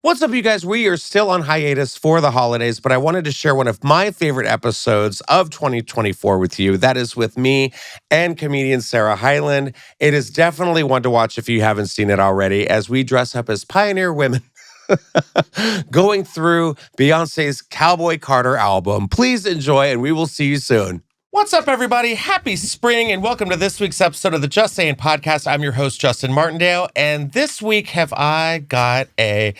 What's up, you guys? We are still on hiatus for the holidays, but I wanted to share one of my favorite episodes of 2024 with you. That is with me and comedian Sarah Hyland. It is definitely one to watch if you haven't seen it already, as we dress up as pioneer women going through Beyonce's Cowboy Carter album. Please enjoy, and we will see you soon. What's up, everybody? Happy spring, and welcome to this week's episode of the Just Saying podcast. I'm your host, Justin Martindale, and this week have I got a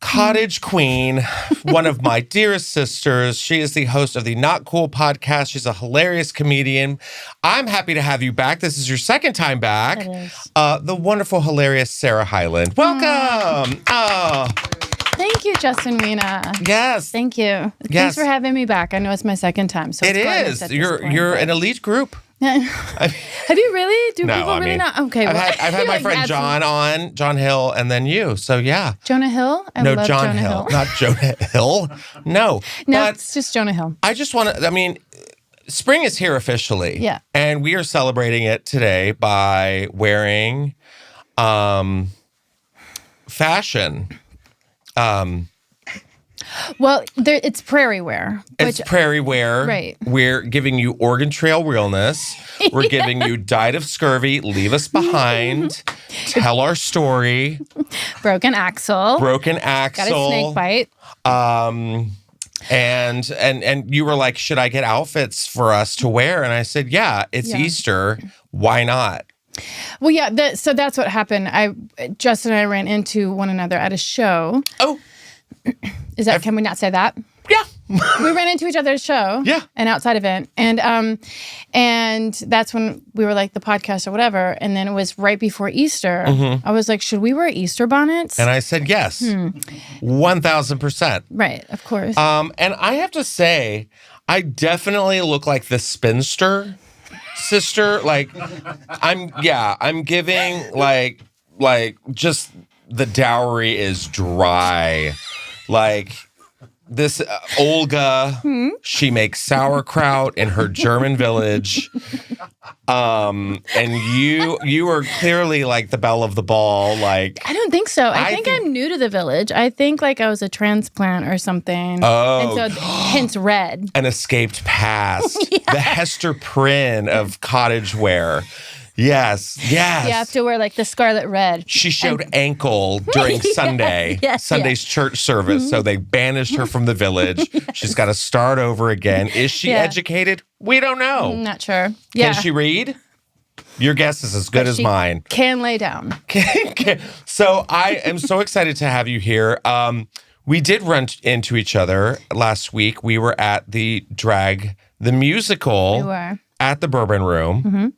cottage queen, one of my dearest sisters. She is the host of the Not Cool podcast. She's a hilarious comedian. I'm happy to have you back. This is your second time back. It is. The wonderful, hilarious Sarah Hyland. Welcome. Oh. Thank you, Justin Weena. Yes. Thank you. Thanks for having me back. I know it's my second time, so it it's is. You're an elite group. Have you really? Do people really not? Okay. I've had my friend John on, John Hill, and then you. So yeah. Jonah Hill? I love John Hill. Not Jonah Hill. No. It's just Jonah Hill. I just want to, spring is here officially. Yeah. And we are celebrating it today by wearing fashion. Well, it's prairie wear. It's prairie wear. Right. We're giving you Oregon Trail realness. We're giving you died of scurvy, leave us behind, tell our story. Broken axle. Got a snake bite. And you were like, should I get outfits for us to wear? And I said, yeah, it's Easter. Why not? Well, yeah. So that's what happened. Justin and I ran into one another at a show. Oh. Can we not say that? Yeah. We ran into each other's show. Yeah. An outside event. And that's when we were like the podcast or whatever. And then it was right before Easter. Mm-hmm. I was like, should we wear Easter bonnets? And I said, yes. 1,000%. Right. Of course. And I have to say, I definitely look like the spinster sister. Like, I'm giving like just the dowry is dry. Like this Olga, she makes sauerkraut in her German village. And you are clearly like the belle of the ball. Like, I don't think so. I think I'm new to the village. I think like I was a transplant or something. Oh. And so hence red. An escaped past. Yes. The Hester Prynne of Cottage Wear. Yes. You have to wear like the scarlet red. She showed ankle during Sunday's church service, so they banished her from the village. She's got to start over again. Is she educated? We don't know. I'm not sure. Yeah. Can she read? Your guess is as good as mine. Can lay down. So I am so excited to have you here. We did run into each other last week. We were at the musical. We were. At the Bourbon Room.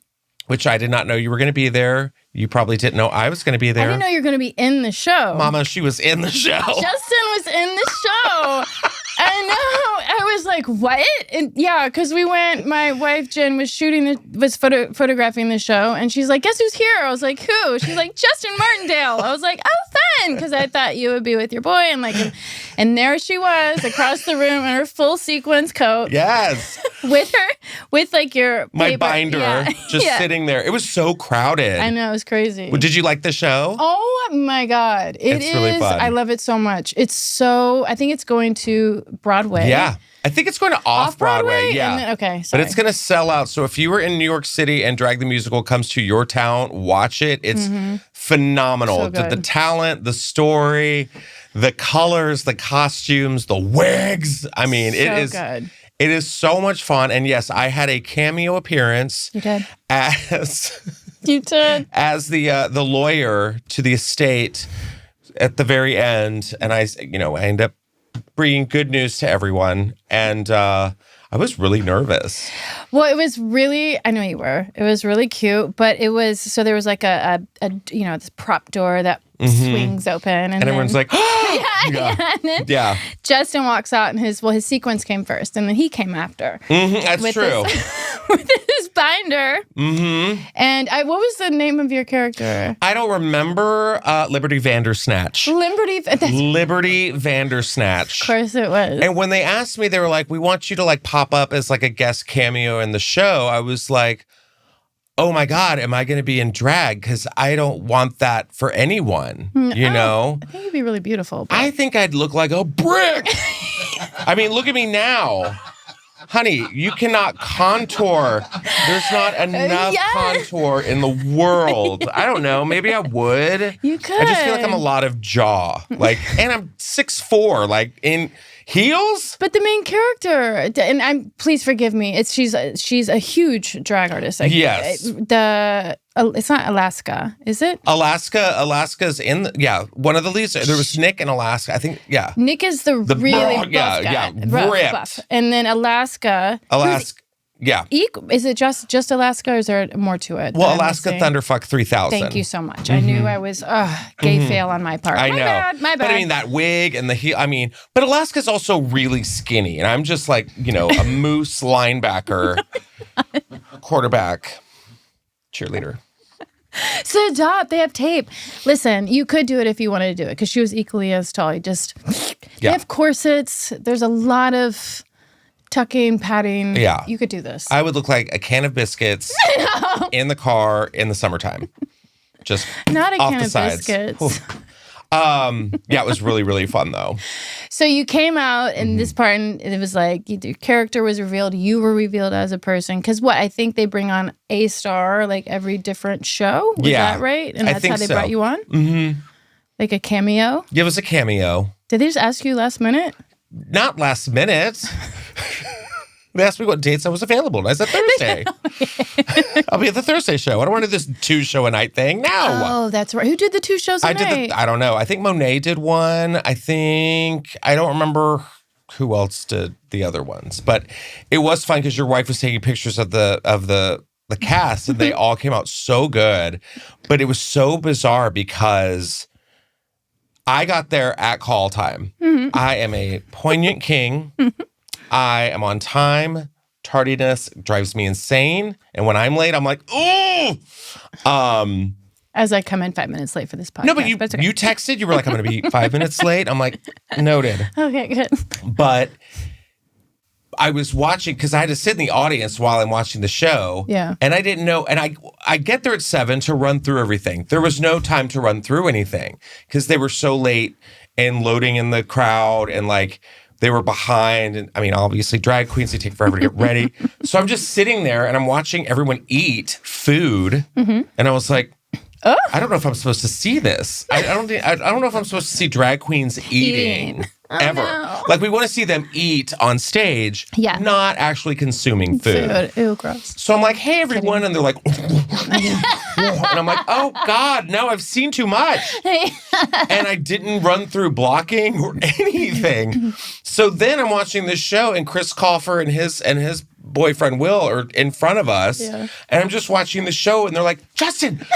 Which I did not know you were going to be there. You probably didn't know I was going to be there. I didn't know you were going to be in the show. Mama, she was in the show. Justin was in the show. I know. I was like, what? And because we went, my wife Jen was photographing the show, and she's like, guess who's here? I was like, who? She's like, Justin Martindale. I was like, oh, fun, because I thought you would be with your boy, and there she was across the room in her full sequins coat. Yes. with like your my paper. binder sitting there. It was so crowded. I know, it was crazy. Well, did you like the show? Oh my God. It's really fun. I love it so much. I think it's going to Broadway. Yeah. I think it's going to Off-Broadway. Yeah. Okay. Sorry. But it's going to sell out. So if you were in New York City and Drag the Musical comes to your town, watch it. It's phenomenal. So good. The talent, the story, the colors, the costumes, the wigs. I mean, so it is good. It is so much fun. And yes, I had a cameo appearance. You did. You did. As the lawyer to the estate at the very end. And I end up bringing good news to everyone. And I was really nervous. Well, it was really, I know you were. It was really cute, but it was, so there was like a this prop door that swings open. And then, everyone's like, And then Justin walks out and his sequence came first and then he came after. That's true. With his binder. And what was the name of your character? I don't remember. Liberty Vandersnatch. Liberty Vandersnatch. Of course it was. And when they asked me, they were like, we want you to like pop up as like a guest cameo in the show. I was like, oh my God, am I going to be in drag? Because I don't want that for anyone, you know? I think you'd be really beautiful. But... I think I'd look like a brick. I mean, look at me now. Honey, you cannot contour. There's not enough contour in the world. I don't know. Maybe I would. You could. I just feel like I'm a lot of jaw. Like, and I'm 6'4", like in heels. But the main character, and please forgive me. She's a huge drag artist. Like, yes. It's not Alaska, is it? Alaska's in one of the leads. There was Nick in Alaska. I think Nick is the really buff guy. Ripped. Buff. And then Alaska. Is it just Alaska or is there more to it? Well, Alaska Thunderfuck 3000. Thank you so much. I knew I was gay fail on my part. I know. My bad. But I mean, that wig and the heel, but Alaska's also really skinny. And I'm just like, a moose linebacker, quarterback, cheerleader. So they have tape. Listen, you could do it if you wanted to do it because she was equally as tall. They have corsets. There's a lot of tucking, padding. Yeah. You could do this. I would look like a can of biscuits in the car in the summertime. Just not a off can the of sides. biscuits. It was really, really fun though. So you came out in this part and it was like your character was revealed. You were revealed as a person. Because I think they bring on a star like every different show. Was that right? And that's how they brought you on? Mm-hmm. Like a cameo? Yeah, it was a cameo. Did they just ask you last minute? Not last minute. They asked me what dates I was available. And I said Thursday. I'll be at the Thursday show. I don't want to do this 2-show-a-night thing. No. Oh, that's right. Who did the 2 shows a night? I don't know. I think Monet did one. I don't remember who else did the other ones. But it was fun because your wife was taking pictures of the cast and they all came out so good. But it was so bizarre because I got there at call time. Mm-hmm. I am a poignant king. I am on time. Tardiness drives me insane. And when I'm late, I'm like, ooh. As I come in 5 minutes late for this podcast. No, but you texted. You were like, I'm going to be 5 minutes late. I'm like, noted. Okay, good. But I was watching, because I had to sit in the audience while I'm watching the show. Yeah. And I didn't know. And I get there at 7 to run through everything. There was no time to run through anything because they were so late and loading in the crowd and like, they were behind. And obviously drag queens, they take forever to get ready. So I'm just sitting there and I'm watching everyone eat food. Mm-hmm. And I was like, I don't know if I'm supposed to see this. I don't know if I'm supposed to see drag queens eating. Ever. No. Like we want to see them eat on stage, not actually consuming food. Ew, gross. So I'm like, hey, everyone. And they're like, and I'm like, oh, God, no, I've seen too much. And I didn't run through blocking or anything. So then I'm watching this show and Chris Colfer and his boyfriend Will are in front of us. Yeah. And I'm just watching the show and they're like, Justin.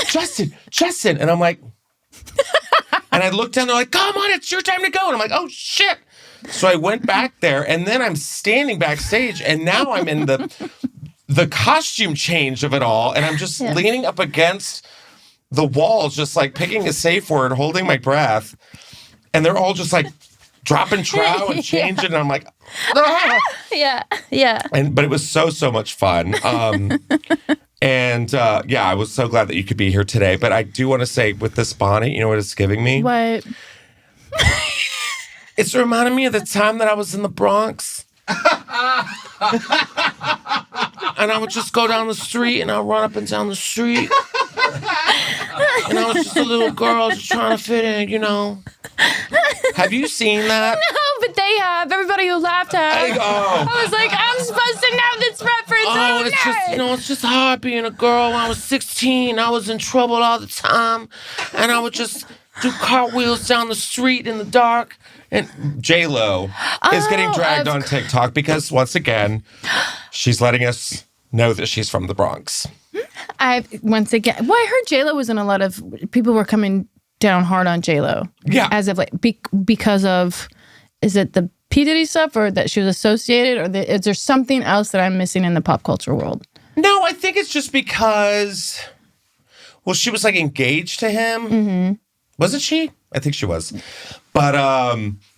And I'm like... And I looked down, they're like, come on, it's your time to go. And I'm like, oh, shit. So I went back there, and then I'm standing backstage, and now I'm in the costume change of it all, and I'm just leaning up against the walls, just like picking a safe word, holding my breath, and they're all just like dropping trow and changing, and I'm like, ah! Yeah. But it was so much fun. And I was so glad that you could be here today. But I do want to say with this bonnet, you know what it's giving me? What? It's reminding me of the time that I was in the Bronx. And I would just go down the street and I'd run up and down the street. And I was just a little girl just trying to fit in, Have you seen that? No, but they have. Everybody who laughed have. I was like, I'm supposed to know this reference. Oh, it's just, it's just hard being a girl. When I was 16, I was in trouble all the time. And I would just do cartwheels down the street in the dark. And J-Lo is getting dragged on TikTok because, once again, she's letting us know that she's from the Bronx. I heard J-Lo was in a lot of... People were coming down hard on J-Lo. Yeah. As of like... Because of... Is it the P. Diddy stuff or that she was associated? Or is there something else that I'm missing in the pop culture world? No, I think it's just because... Well, she was like engaged to him. Mm-hmm. Wasn't she? I think she was. But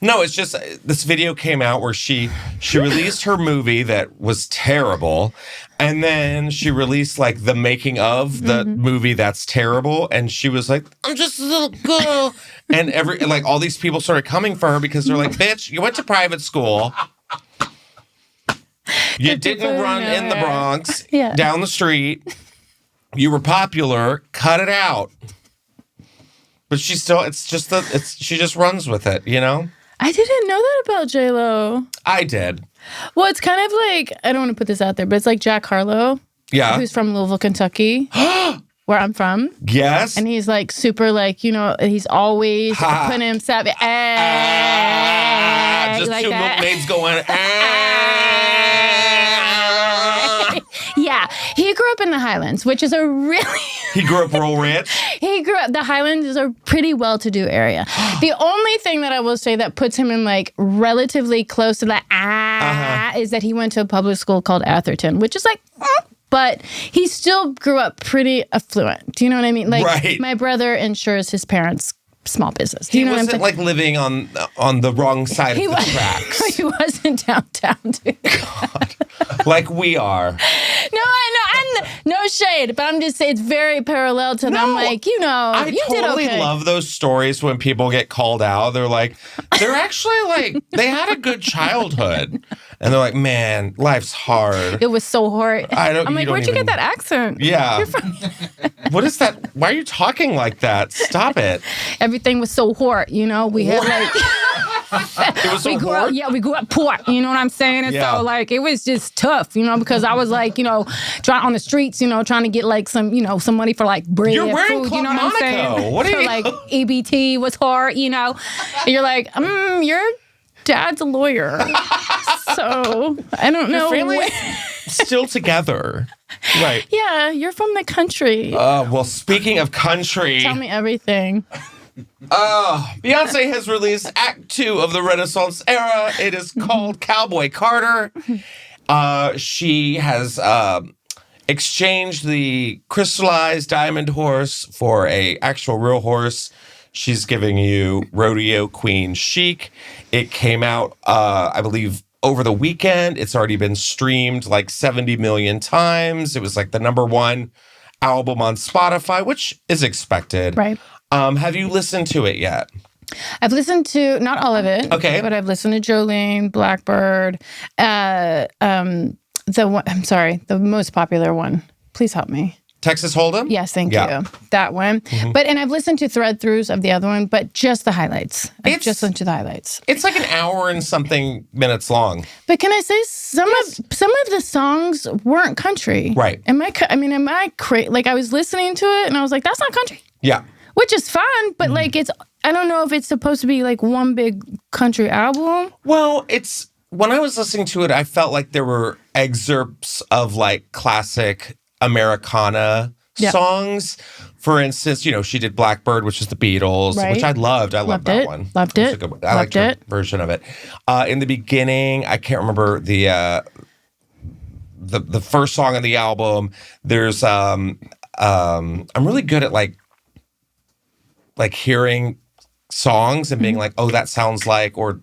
no, it's just this video came out where she released her movie that was terrible. And then she released like the making of the movie that's terrible. And she was like, I'm just a little girl. And like all these people started coming for her because they're like, bitch, you went to private school. You didn't run in the Bronx down the street. You were popular. Cut it out. But she still, she just runs with it, you know? I didn't know that about J-Lo. I did. Well, it's kind of like, I don't want to put this out there, but it's like Jack Harlow. Yeah. Who's from Louisville, Kentucky, where I'm from. Yes. And he's like super like, you know, he's always putting himself, just like two that. milkmaids going, Yeah, he grew up in the Highlands, which is a really... He grew up real rich? The Highlands is a pretty well-to-do area. The only thing that I will say that puts him in like relatively close to that is that he went to a public school called Atherton, which is like... But he still grew up pretty affluent. Do you know what I mean? Like my brother insures his parents' small business. Do you know what I'm saying? He wasn't like living on the wrong side of the tracks. He wasn't downtown, dude. God. Like we are. No, I know. No shade, but I'm just saying it's very parallel to them. I'm like, you know, I you totally did okay. love those stories when people get called out. They're like, they're actually like, they had a good childhood. And they're like, man, life's hard. It was so hard. I'm like, where'd you get that accent? Yeah. You're from... What is that? Why are you talking like that? Stop it. Everything was so hard, you know? We had like... It was so hard? We grew up poor, you know what I'm saying? And so like, it was just tough, you know, because I was like, you know, trying on the streets, you know, trying to get like some, you know, some money for like bread. You're wearing food, Club you know what I'm saying? What are you? Like EBT was hard, you know? And you're like, your dad's a lawyer. So I don't know. Your still together. Right. Yeah, you're from the country. Well, speaking of country. Tell me everything. Beyonce has released Act 2 of the Renaissance era. It is called Cowboy Carter. She has exchanged the crystallized diamond horse for a actual real horse. She's giving you rodeo queen chic. It came out, I believe, over the weekend. It's already been streamed like 70 million times. It was like the #1 album on Spotify, which is expected. Right. Have you listened to it yet? I've listened to, not all of it. Okay. But I've listened to Jolene, Blackbird, the most popular one. Please help me. Texas Hold'em? Yes, thank you. That one. And I've listened to through-throughs of the other one, but just the highlights. I've just listened to the highlights. It's like an hour and something minutes long. But can I say some of the songs weren't country? Right. Am I crazy? Like I was listening to it and I was like, that's not country. Yeah. Which is fun, but like I don't know if it's supposed to be like one big country album. Well, when I was listening to it, I felt like there were excerpts of like classic Americana songs. For instance, you know, she did Blackbird, which is the Beatles, which I loved. I loved that one. Loved it. Good one. I liked her version of it. In the beginning, I can't remember the first song on the album. There's I'm really good at like hearing songs and being like, oh, that sounds like, or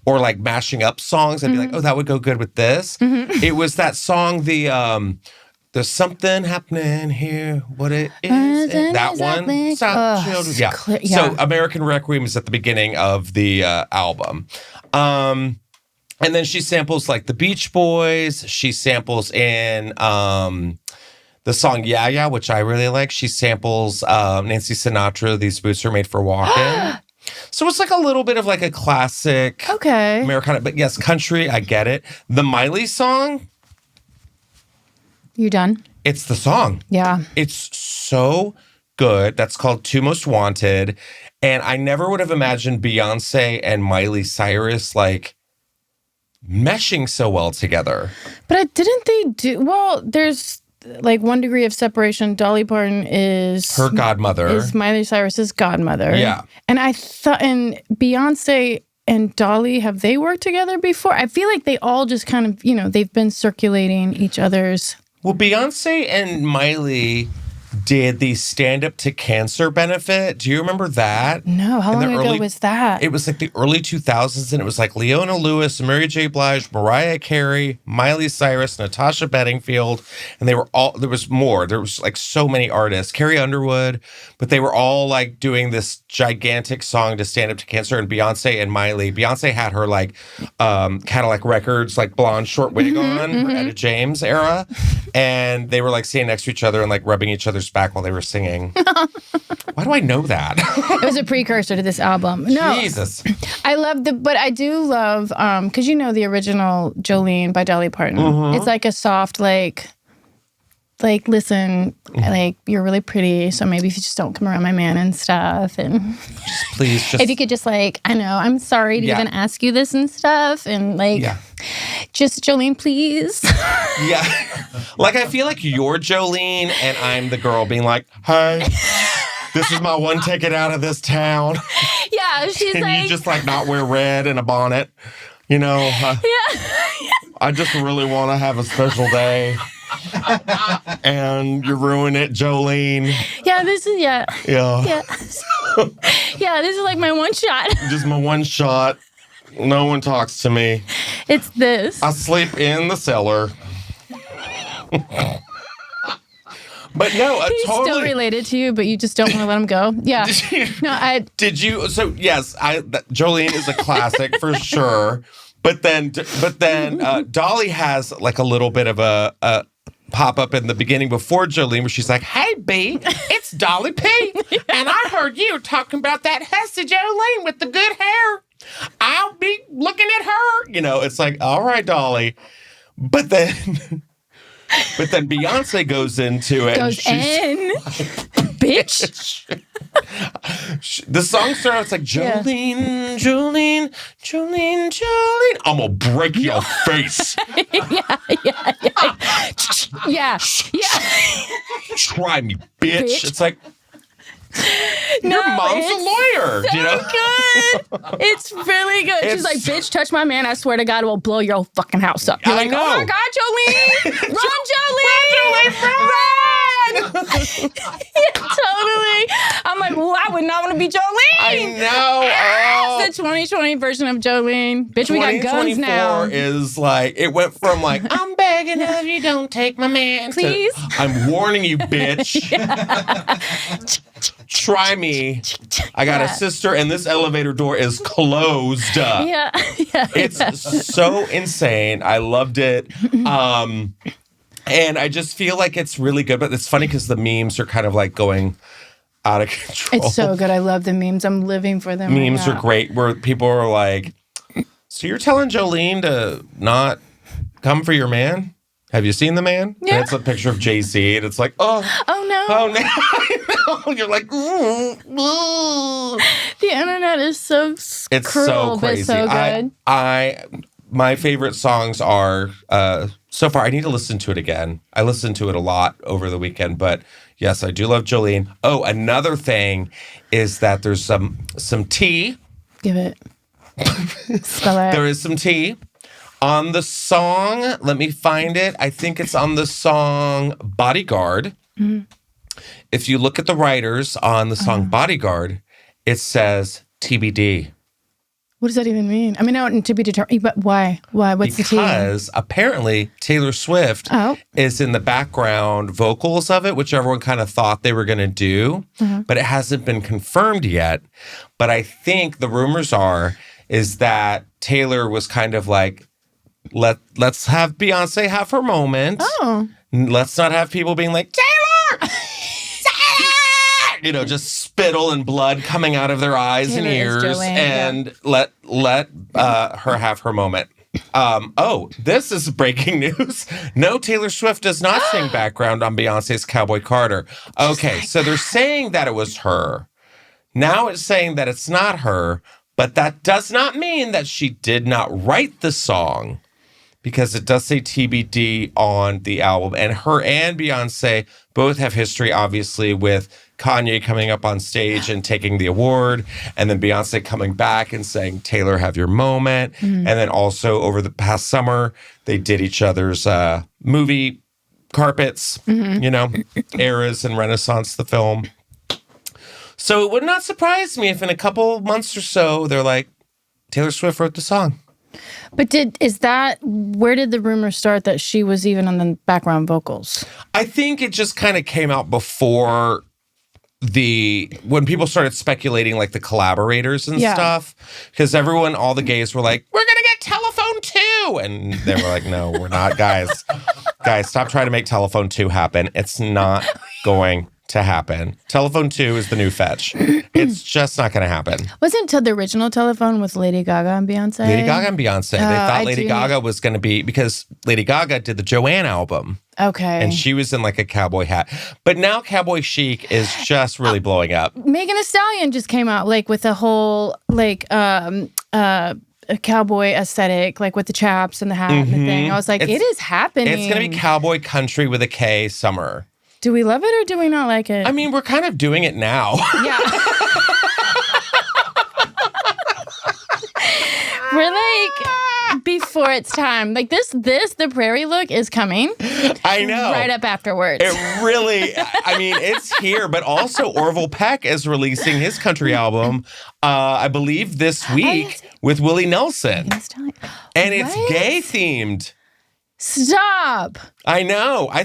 like mashing up songs and be like, oh, that would go good with this. It was that song, there's something happening here. What it is. That one. Stop, children. Yeah. So American Requiem is at the beginning of the album. And then she samples like the Beach Boys. She samples in the song Yeah Yeah, which I really like. She samples Nancy Sinatra, These Boots Are Made for Walking. So it's like a little bit of like a classic Americana, but yes, country, I get it. The Miley song. You done? It's the song. Yeah. It's so good. That's called Two Most Wanted. And I never would have imagined Beyonce and Miley Cyrus like meshing so well together. But didn't they do, well, there's like 1 degree of separation. Dolly Parton is her godmother. Is Miley Cyrus's godmother. Yeah. And I thought, and Beyonce and Dolly, have they worked together before? I feel like they all just kind of, you know, they've been circulating each other's. Well, Beyonce and Miley did the Stand Up to Cancer benefit. Do you remember that? No, how long ago was that? It was like the early 2000s, and it was like Leona Lewis, Mary J. Blige, Mariah Carey, Miley Cyrus, Natasha Bedingfield, and they were all, there was more. There was like so many artists, Carrie Underwood, but they were all like doing this gigantic song to Stand Up to Cancer, and Beyonce and Miley. Beyonce had her like Cadillac Records, like blonde short wig on, her Etta James era, and they were like standing next to each other and like rubbing each other's back while they were singing. Why do I know that? It was a precursor to this album. No, Jesus. I love but I do love, because you know the original Jolene by Dolly Parton. It's like a soft, like listen, like you're really pretty, so maybe if you just don't come around my man and stuff, and Please, if you could just like, I know, I'm sorry to even ask you this and stuff, and like, just Jolene, please. Yeah. Like, I feel like you're Jolene and I'm the girl being like, hey, this is my one ticket out of this town. Yeah, she's Can like, you just like not wear red and a bonnet? You know, I just really want to have a special day. And you ruin it, Jolene. Yeah, this is, Yeah. Yeah, this is like my one shot. Just my one shot. No one talks to me. It's this. I sleep in the cellar. But no, He's totally. still related to you, but you just don't want to let him go. Yeah. Did you? So yes, Jolene is a classic for sure. But then Dolly has like a little bit of a pop up in the beginning before Jolene, where she's like, "Hey, B, it's Dolly P, and I heard you talking about that hussy Jolene with the good hair. I'll be looking at her." You know, it's like, all right, Dolly. But then Beyonce goes into it. Bitch. The song starts like, Jolene, Jolene, Jolene, Jolene. I'm gonna break your face. Yeah. Try me, bitch. It's like, No, your mom's a lawyer. So you know? good. It's really good. She's like, bitch, touch my man. I swear to God, it will blow your fucking house up. You're like, know. oh my God, Jolene. Run, Jolene. Run. Yeah, totally. I'm like, well, I would not want to be Jolene. I know. It's the 2020 version of Jolene. Bitch, we got guns now. 2024 is like, it went from like, I'm begging of you, don't take my man. Please. To, I'm warning you, bitch. Try me. I got a sister, and this elevator door is closed. It's so insane. I loved it. And I just feel like it's really good. But it's funny because the memes are kind of like going out of control. It's so good. I love the memes. I'm living for them. Memes are great where people are like, so you're telling Jolene to not come for your man? Have you seen the man? Yeah. And it's a picture of JC, and it's like, oh no. I know. You're like, ooh. The internet is so It's cruel, so crazy. but so good. My favorite songs are, so far, I need to listen to it again. I listened to it a lot over the weekend, but yes, I do love Jolene. Oh, another thing is that there's some tea. Give it. Spell it. There is some tea on the song. Let me find it. I think it's on the song Bodyguard. Mm-hmm. If you look at the writers on the song Bodyguard, it says TBD. What does that even mean? I mean, no, to be determined, but why? Why? What's the tea? Because apparently Taylor Swift is in the background vocals of it, which everyone kind of thought they were going to do, but it hasn't been confirmed yet. But I think the rumors is that Taylor was kind of like, let's have Beyonce have her moment. Oh. Let's not have people being like, Taylor! You know, just spittle and blood coming out of their eyes Taylor and ears, and let her have her moment. This is breaking news. No, Taylor Swift does not sing background on Beyonce's Cowboy Carter. Okay, so they're saying that it was her. Now it's saying that it's not her, but that does not mean that she did not write the song, because it does say TBD on the album. And her and Beyonce both have history, obviously, with Kanye coming up on stage and taking the award, and then Beyonce coming back and saying, Taylor, have your moment. And then also over the past summer, they did each other's movie carpets, eras and Renaissance the film. So it would not surprise me if in a couple months or so they're like, Taylor Swift wrote the song. But where did the rumor start that she was even on the background vocals? I think it just kind of came out before when people started speculating like the collaborators and stuff, because all the gays were like, we're gonna get Telephone 2, and they were like, no, we're not, guys, stop trying to make Telephone 2 happen. It's not going to happen. Telephone 2 is the new Fetch. It's just not going to happen. Wasn't the original Telephone with Lady Gaga and Beyonce? Lady Gaga and Beyonce. They thought Lady Gaga was going to be, because Lady Gaga did the Joanne album. Okay. And she was in like a cowboy hat. But now Cowboy Chic is just really blowing up. Megan Thee Stallion just came out like with a whole a cowboy aesthetic, like with the chaps and the hat and the thing. I was like, it is happening. It's going to be cowboy country with a K summer. Do we love it or do we not like it? I mean, we're kind of doing it now. Yeah. We're like before it's time. Like the prairie look is coming. I know. Right up afterwards. It really, I mean, it's here, but also Orville Peck is releasing his country album, I believe this week with Willie Nelson. And it's gay themed. Stop. I know. I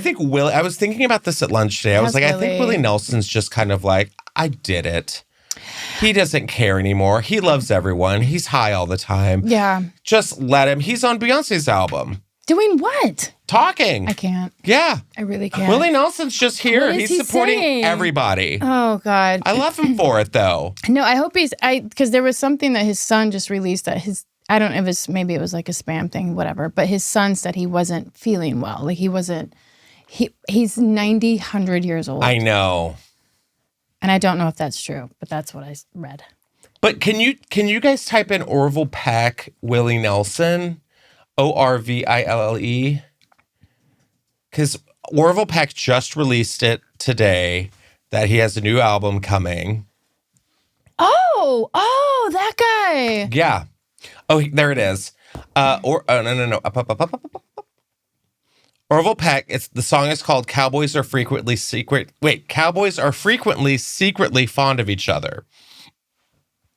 was thinking about this at lunch today. I was like, I think Willie Nelson's just kind of like, I did it. He doesn't care anymore. He loves everyone. He's high all the time. Yeah. Just let him. He's on Beyonce's album. Doing what? Talking. I can't. Yeah. I really can't. Willie Nelson's just here. What is He's he supporting saying? everybody. Oh, God. I love him for it, though. No, I hope because there was something that his son just released that I don't know if maybe it was like a spam thing, whatever. But his son said he wasn't feeling well. Like he wasn't, he's 90, 100 years old. I know. And I don't know if that's true, but that's what I read. But can you guys type in Orville Peck, Willie Nelson, Orville? Because Orville Peck just released it today that he has a new album coming. Oh, that guy. Yeah. Oh, there it is. No. Orville Peck. The song is called "Cowboys Are Frequently Cowboys are frequently secretly fond of each other."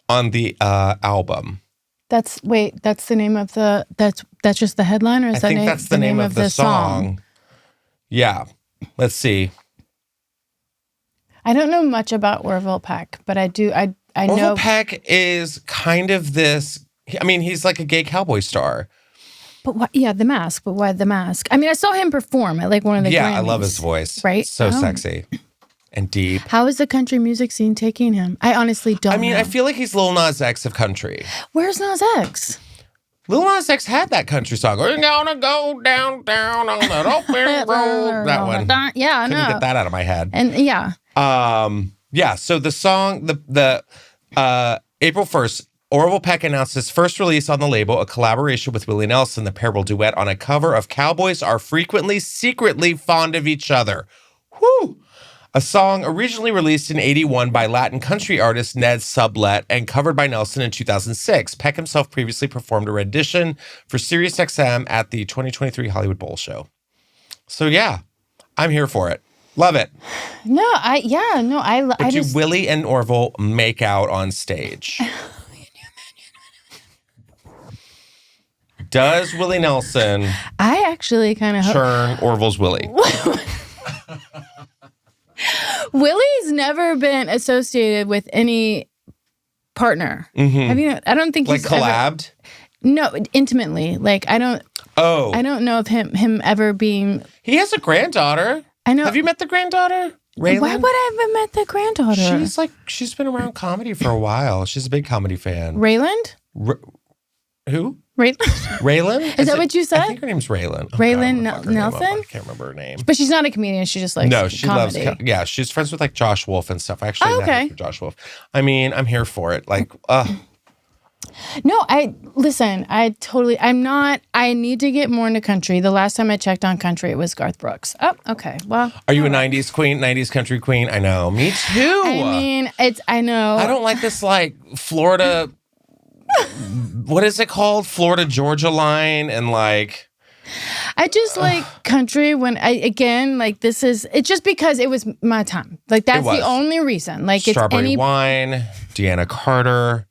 On the album. That's the name of that's just the headline, or is I think that's the name of the song? Yeah. Let's see. I don't know much about Orville Peck, but I do. I know Orville Peck is kind of this. I mean, he's like a gay cowboy star. But why, The Mask. But why The Mask? I mean, I saw him perform at like one of the Grammys. I love his voice. Right? So sexy and deep. How is the country music scene taking him? I honestly don't know. I feel like he's Lil Nas X of country. Where's Nas X? Lil Nas X had that country song. We're gonna go downtown on that open road. That one. Yeah, I know. Couldn't get that out of my head. And yeah. So the song, April 1st, Orville Peck announced his first release on the label, a collaboration with Willie Nelson. The pair will duet on a cover of Cowboys Are Frequently Secretly Fond of Each Other. Whew! A song originally released in 1981 by Latin country artist Ned Sublet and covered by Nelson in 2006. Peck himself previously performed a rendition for SiriusXM at the 2023 Hollywood Bowl show. So yeah, I'm here for it. Love it. But do Willie and Orville make out on stage? Does Willie Nelson I actually kind of churn Orville's Willie? Willie's never been associated with any partner. Mm-hmm. Have you? I don't think he's collabed. No, intimately. Like I don't know of him ever being. He has a granddaughter. I know. Have you met the granddaughter? Raylan? Why would I have met the granddaughter? She's been around comedy for a while. She's a big comedy fan. Rayland? Who? Raylan? Is that what you said? I think her name's Raylan. Raylan Nelson? I can't remember her name. But she's not a comedian. She just likes No, she comedy. loves she's friends with like Josh Wolf and stuff. I actually met Josh Wolf. I mean, I'm here for it. Like, No, I need to get more into country. The last time I checked on country, it was Garth Brooks. Oh, okay. Well. Are you a 90s queen, 90s country queen? I know. Me too. I mean, I know. I don't like this like Florida, what is it called? Florida Georgia line and like. I just like country it's just because it was my time. Like that's the only reason. Like Strawberry Wine, Deanna Carter.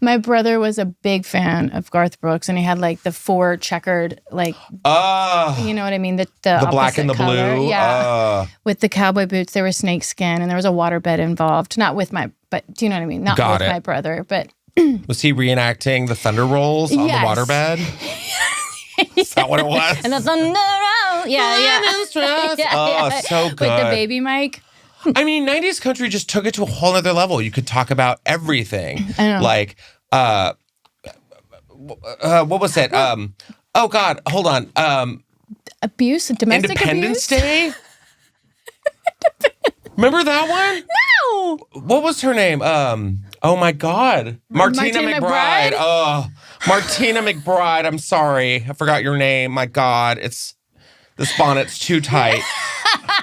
My brother was a big fan of Garth Brooks, and he had like the 4 checkered, like, you know what I mean? The black and the color. blue. Yeah. With the cowboy boots, there was snakeskin, and there was a waterbed involved. Not with but do you know what I mean? Not with my brother, but. Was he reenacting the thunder rolls on the waterbed? Is that what it was? And the thunder roll. Yeah. So good. With the baby mic. I mean, 90s country just took it to a whole other level. You could talk about everything. I know. Like, what was it? Oh, God, hold on. Abuse, domestic Independence abuse? Day? Remember that one? No. What was her name? Oh, my God. Martina McBride. Oh, Martina McBride. I'm sorry. I forgot your name. My God. This bonnet's too tight.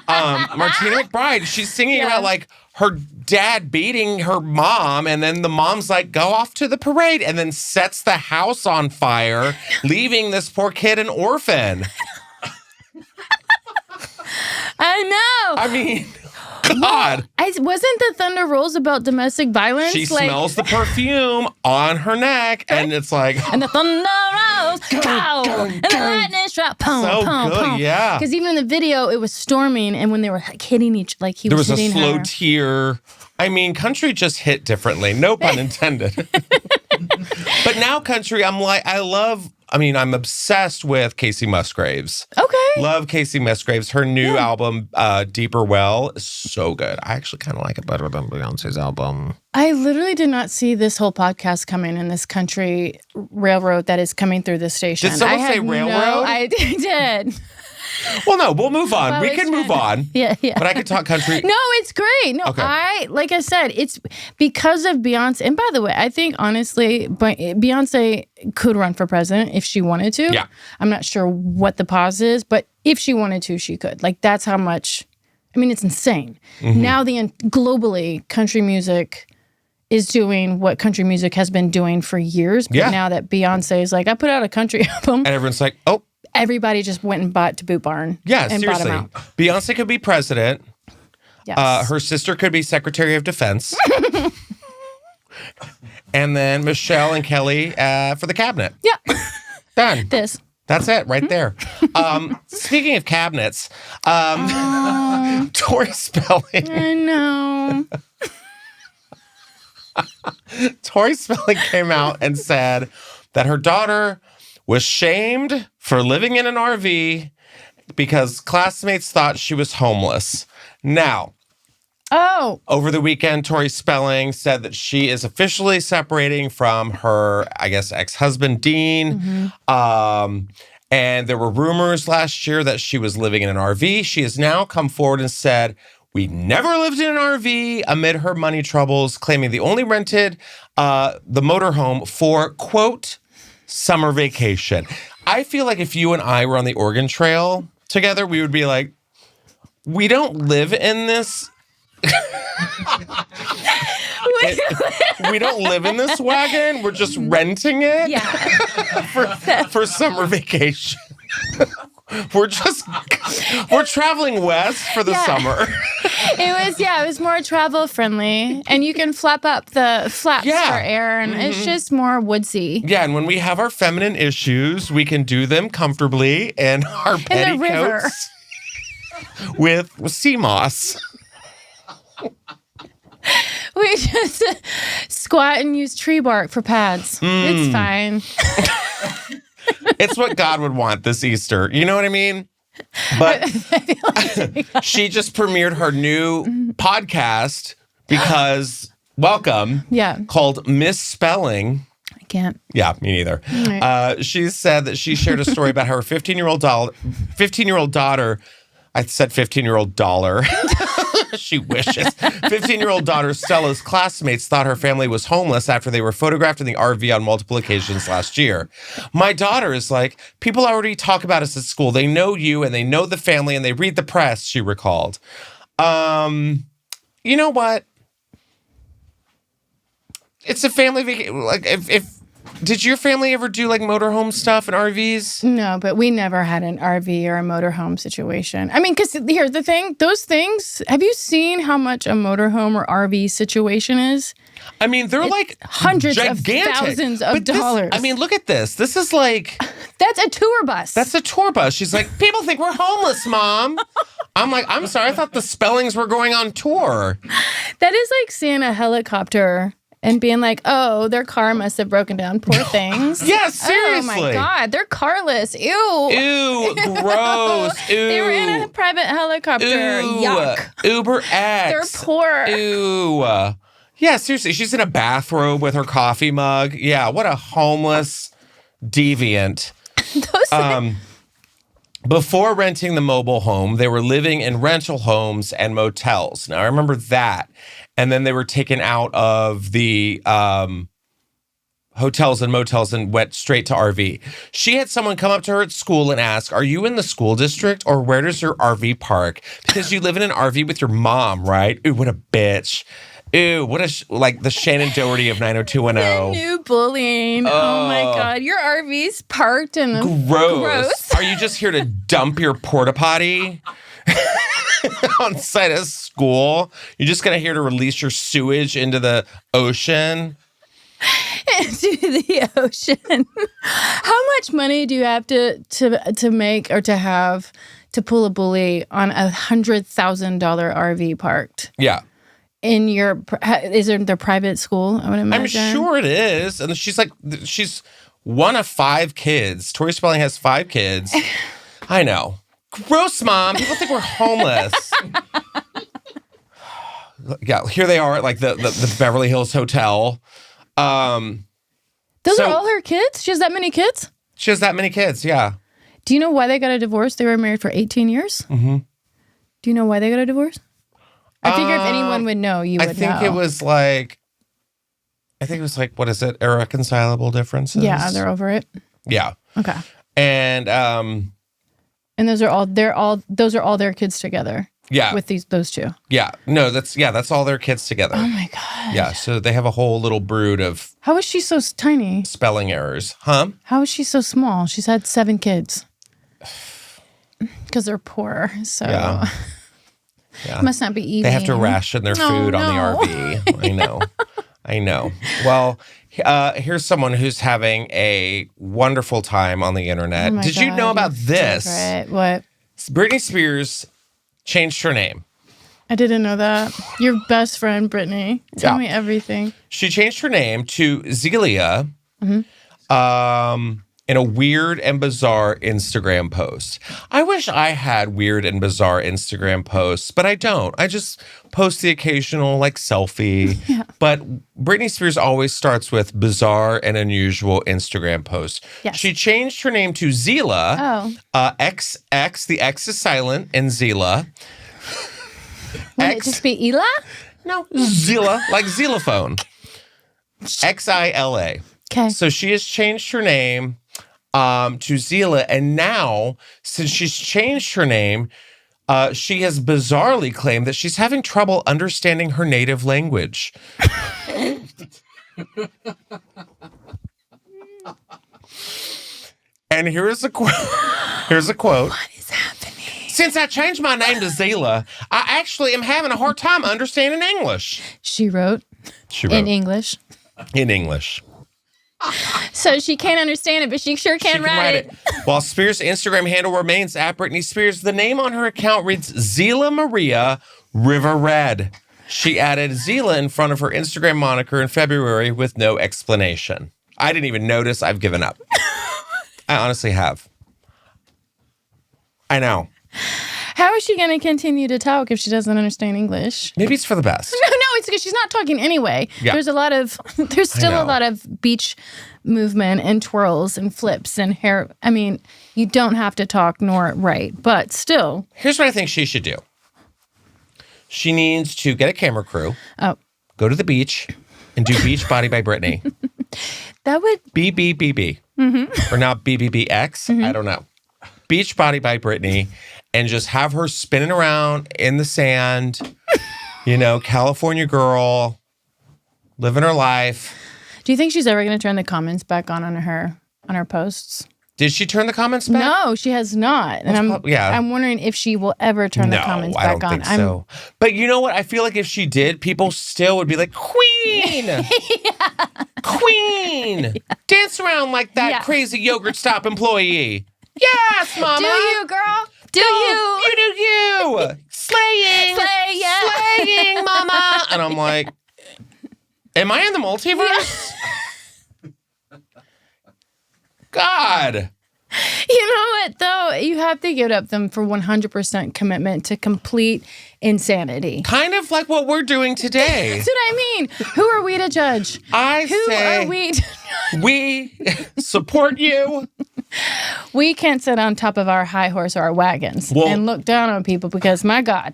Martina McBride. She's singing about like her dad beating her mom, and then the mom's like, go off to the parade, and then sets the house on fire, leaving this poor kid an orphan. I know. I mean... God. Wasn't the Thunder Rolls about domestic violence? She smells the perfume on her neck, and it's like... And the thunder rolls, pow, and the lightning strike, pow, so pow, good, pow. yeah. Because even in the video, it was storming, and when they were like hitting he there was hitting her. There was a slow tear. I mean, country just hit differently. No pun intended. But now country, I'm obsessed with Casey Musgraves. Okay. Love Casey Musgraves. Her new album, Deeper Well, is so good. I actually kind of like it better than Beyonce's album. I literally did not see this whole podcast coming in this country railroad that is coming through this station. Did someone say railroad? I did. Well, no, we'll move on. Well, we can move on. Yeah. But I could talk country. No, it's great. No, okay. Like I said, it's because of Beyonce. And by the way, I think honestly, Beyonce could run for president if she wanted to. Yeah. I'm not sure what the pause is, but if she wanted to, she could. Like that's how much. I mean, it's insane. Mm-hmm. Now globally, country music is doing what country music has been doing for years. But now that Beyonce is like, I put out a country album, and everyone's like, oh. Everybody just went and bought to Boot Barn. Yeah, and seriously. Bought them out. Beyonce could be president. Yes. Her sister could be Secretary of Defense. And then Michelle and Kelly for the cabinet. Yeah. Done. That's it right there. Speaking of cabinets, Tori Spelling. I know. Tori Spelling came out and said that her daughter was shamed for living in an RV because classmates thought she was homeless. Now, over the weekend, Tori Spelling said that she is officially separating from her, I guess, ex-husband, Dean. Mm-hmm. And there were rumors last year that she was living in an RV. She has now come forward and said, we never lived in an RV amid her money troubles, claiming they only rented the motorhome for, quote, summer vacation. I feel like if you and I were on the Oregon Trail together, we would be like, we don't live in this. We don't live in this wagon. We're just renting it for summer vacation. We're traveling west for the summer. It was more travel friendly, and you can flap up the flaps for air, and it's just more woodsy. Yeah, and when we have our feminine issues, we can do them comfortably in our petticoats with sea moss. We just squat and use tree bark for pads. It's fine. It's what God would want this Easter. You know what I mean? But she just premiered her new podcast because, called Miss Spelling. I can't. Yeah, me neither. Right. She said that she shared a story about how her 15-year-old daughter, I said 15-year-old dollar. She wishes. 15-year-old daughter Stella's classmates thought her family was homeless after they were photographed in the RV on multiple occasions last year. My daughter is like, people already talk about us at school. They know you and they know the family and they read the press, she recalled. You know what? It's a family vacation. Like, if Did your family ever do like motorhome stuff and RVs? No, but we never had an RV or a motorhome situation. I mean, because here's the thing. Those things, have you seen how much a motorhome or RV situation is? I mean, they're like hundreds gigantic. of thousands of dollars. I mean, look at this. This is like... That's a tour bus. That's a tour bus. She's like, people think we're homeless, Mom. I'm like, I'm sorry. I thought the Spellings were going on tour. That is like seeing a helicopter and being like, oh, their car must have broken down. Poor things. Yeah, seriously. Oh, my God. They're carless. Ew. Ew, gross. Ew. They were in a private helicopter. Ew. Yuck. Uber X. They're poor. Ew. Yeah, seriously. She's in a bathrobe with her coffee mug. Yeah, what a homeless deviant. Before renting the mobile home, they were living in rental homes and motels. Now, I remember that. And then they were taken out of the hotels and motels and went straight to RV. She had someone come up to her at school and ask, are you in the school district or where does your RV park? Because you live in an RV with your mom, right? Ooh, what a bitch. Ew, what a, like the Shannon Doherty of 90210. The new bullying. Oh my God. Your RV's parked in the gross. Are you just here to dump your porta potty on site of school? You're just going to here to release your sewage into the ocean? Into the ocean. How much money do you have to make or to have to pull a bully on $100,000 RV parked? Yeah. In your, is it their private school? I would imagine. I'm sure it is. And she's one of 5 kids. Tori Spelling has 5 kids. I know. Gross, Mom. People think we're homeless. Yeah, here they are at like the Beverly Hills Hotel. Those are all her kids? She has that many kids? She has that many kids, yeah. Do you know why they got a divorce? They were married for 18 years? Mm-hmm. Do you know why they got a divorce? I figure if anyone would know, you would know. I think it was like, what is it? Irreconcilable differences? Yeah, they're over it. Yeah. Okay. And those are all their kids together. Yeah. With those two. Yeah. No, that's all their kids together. Oh my God. Yeah. So they have a whole little brood of How is she so tiny? spelling errors. Huh? How is she so small? She's had 7 kids. Because they're poor. So yeah. Must not be eating. They have to ration their food on the RV. I know. Well, here's someone who's having a wonderful time on the internet. Oh Did you know about this? What? Britney Spears changed her name. I didn't know that. Your best friend, Britney. Tell me everything. She changed her name to Zelia. In a weird and bizarre Instagram post. I wish I had weird and bizarre Instagram posts, but I don't. I just post the occasional like selfie. Yeah. But Britney Spears always starts with bizarre and unusual Instagram posts. Yes. She changed her name to Zila. XX, the X is silent in Zila. Wouldn't it just be Ela? No, Zila, like xylophone. Xila. Okay. So she has changed her name to Zila, and now, since she's changed her name, she has bizarrely claimed that she's having trouble understanding her native language. And here's a quote. What is happening? Since I changed my name to Zila, I actually am having a hard time understanding English. She wrote. In English. In English. So she can't understand it, but she sure can write it. While Spears' Instagram handle remains at Britney Spears, the name on her account reads Zila Maria River Red. She added Zila in front of her Instagram moniker in February with no explanation. I didn't even notice. I've given up. I honestly have. I know. How is she going to continue to talk if she doesn't understand English? Maybe it's for the best. No, it's because she's not talking anyway. Yeah. There's still a lot of beach movement and twirls and flips and hair. I mean, you don't have to talk nor write, but still. Here's what I think she should do. She needs to get a camera crew. Oh. Go to the beach and do Beach Body by Britney. That would... BBBB. Mm-hmm. Or not BBBX. Mm-hmm. I don't know. Beach Body by Britney. And just have her spinning around in the sand, California girl, living her life. Do you think she's ever going to turn the comments back on her posts? Did she turn the comments back? No, she has not. And I'm wondering if she will ever turn the comments back on. I don't think so. But you know what? I feel like if she did, people still would be like, Queen! Queen! Dance around like that crazy yogurt stop employee. Yes, mama! Do you, girl? Do you? You do you! Slaying! Slaying, mama! And I'm like, am I in the multiverse? God. You know what, though? You have to give it up them for 100% commitment to complete insanity. Kind of like what we're doing today. That's what I mean. Who are we to judge? Who are we to judge? We support you. We can't sit on top of our high horse or our wagons and look down on people because, my God,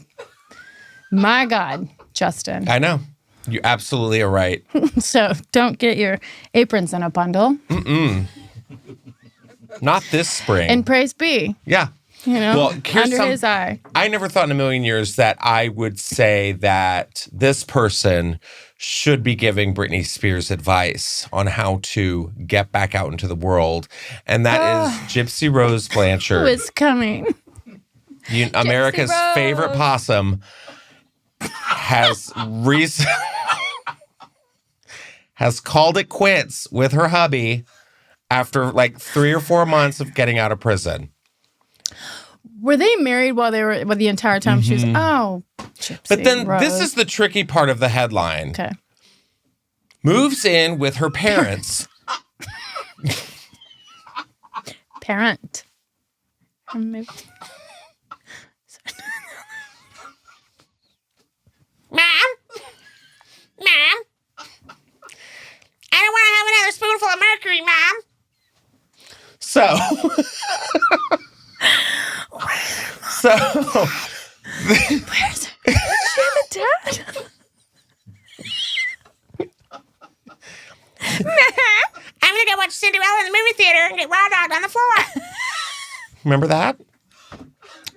Justin. I know. You absolutely are right. So don't get your aprons in a bundle. Not this spring. And praise be. Yeah. You know, under his eye. I never thought in a million years that I would say that this person should be giving Britney Spears advice on how to get back out into the world. And that is Gypsy Rose Blanchard. Who is coming? America's favorite possum has called it quits with her hubby after like 3 or 4 months of getting out of prison. Were they married while the entire time she was? Oh, Gypsy But then Rose. this is the tricky part of the headline. Okay. Moves in with her parents. Parent. Maybe. Mom? I don't want to have another spoonful of mercury, Mom. So, Where's her? Does she have a dad? I'm going to go watch Cinderella in the movie theater and get raw dogged on the floor. remember that?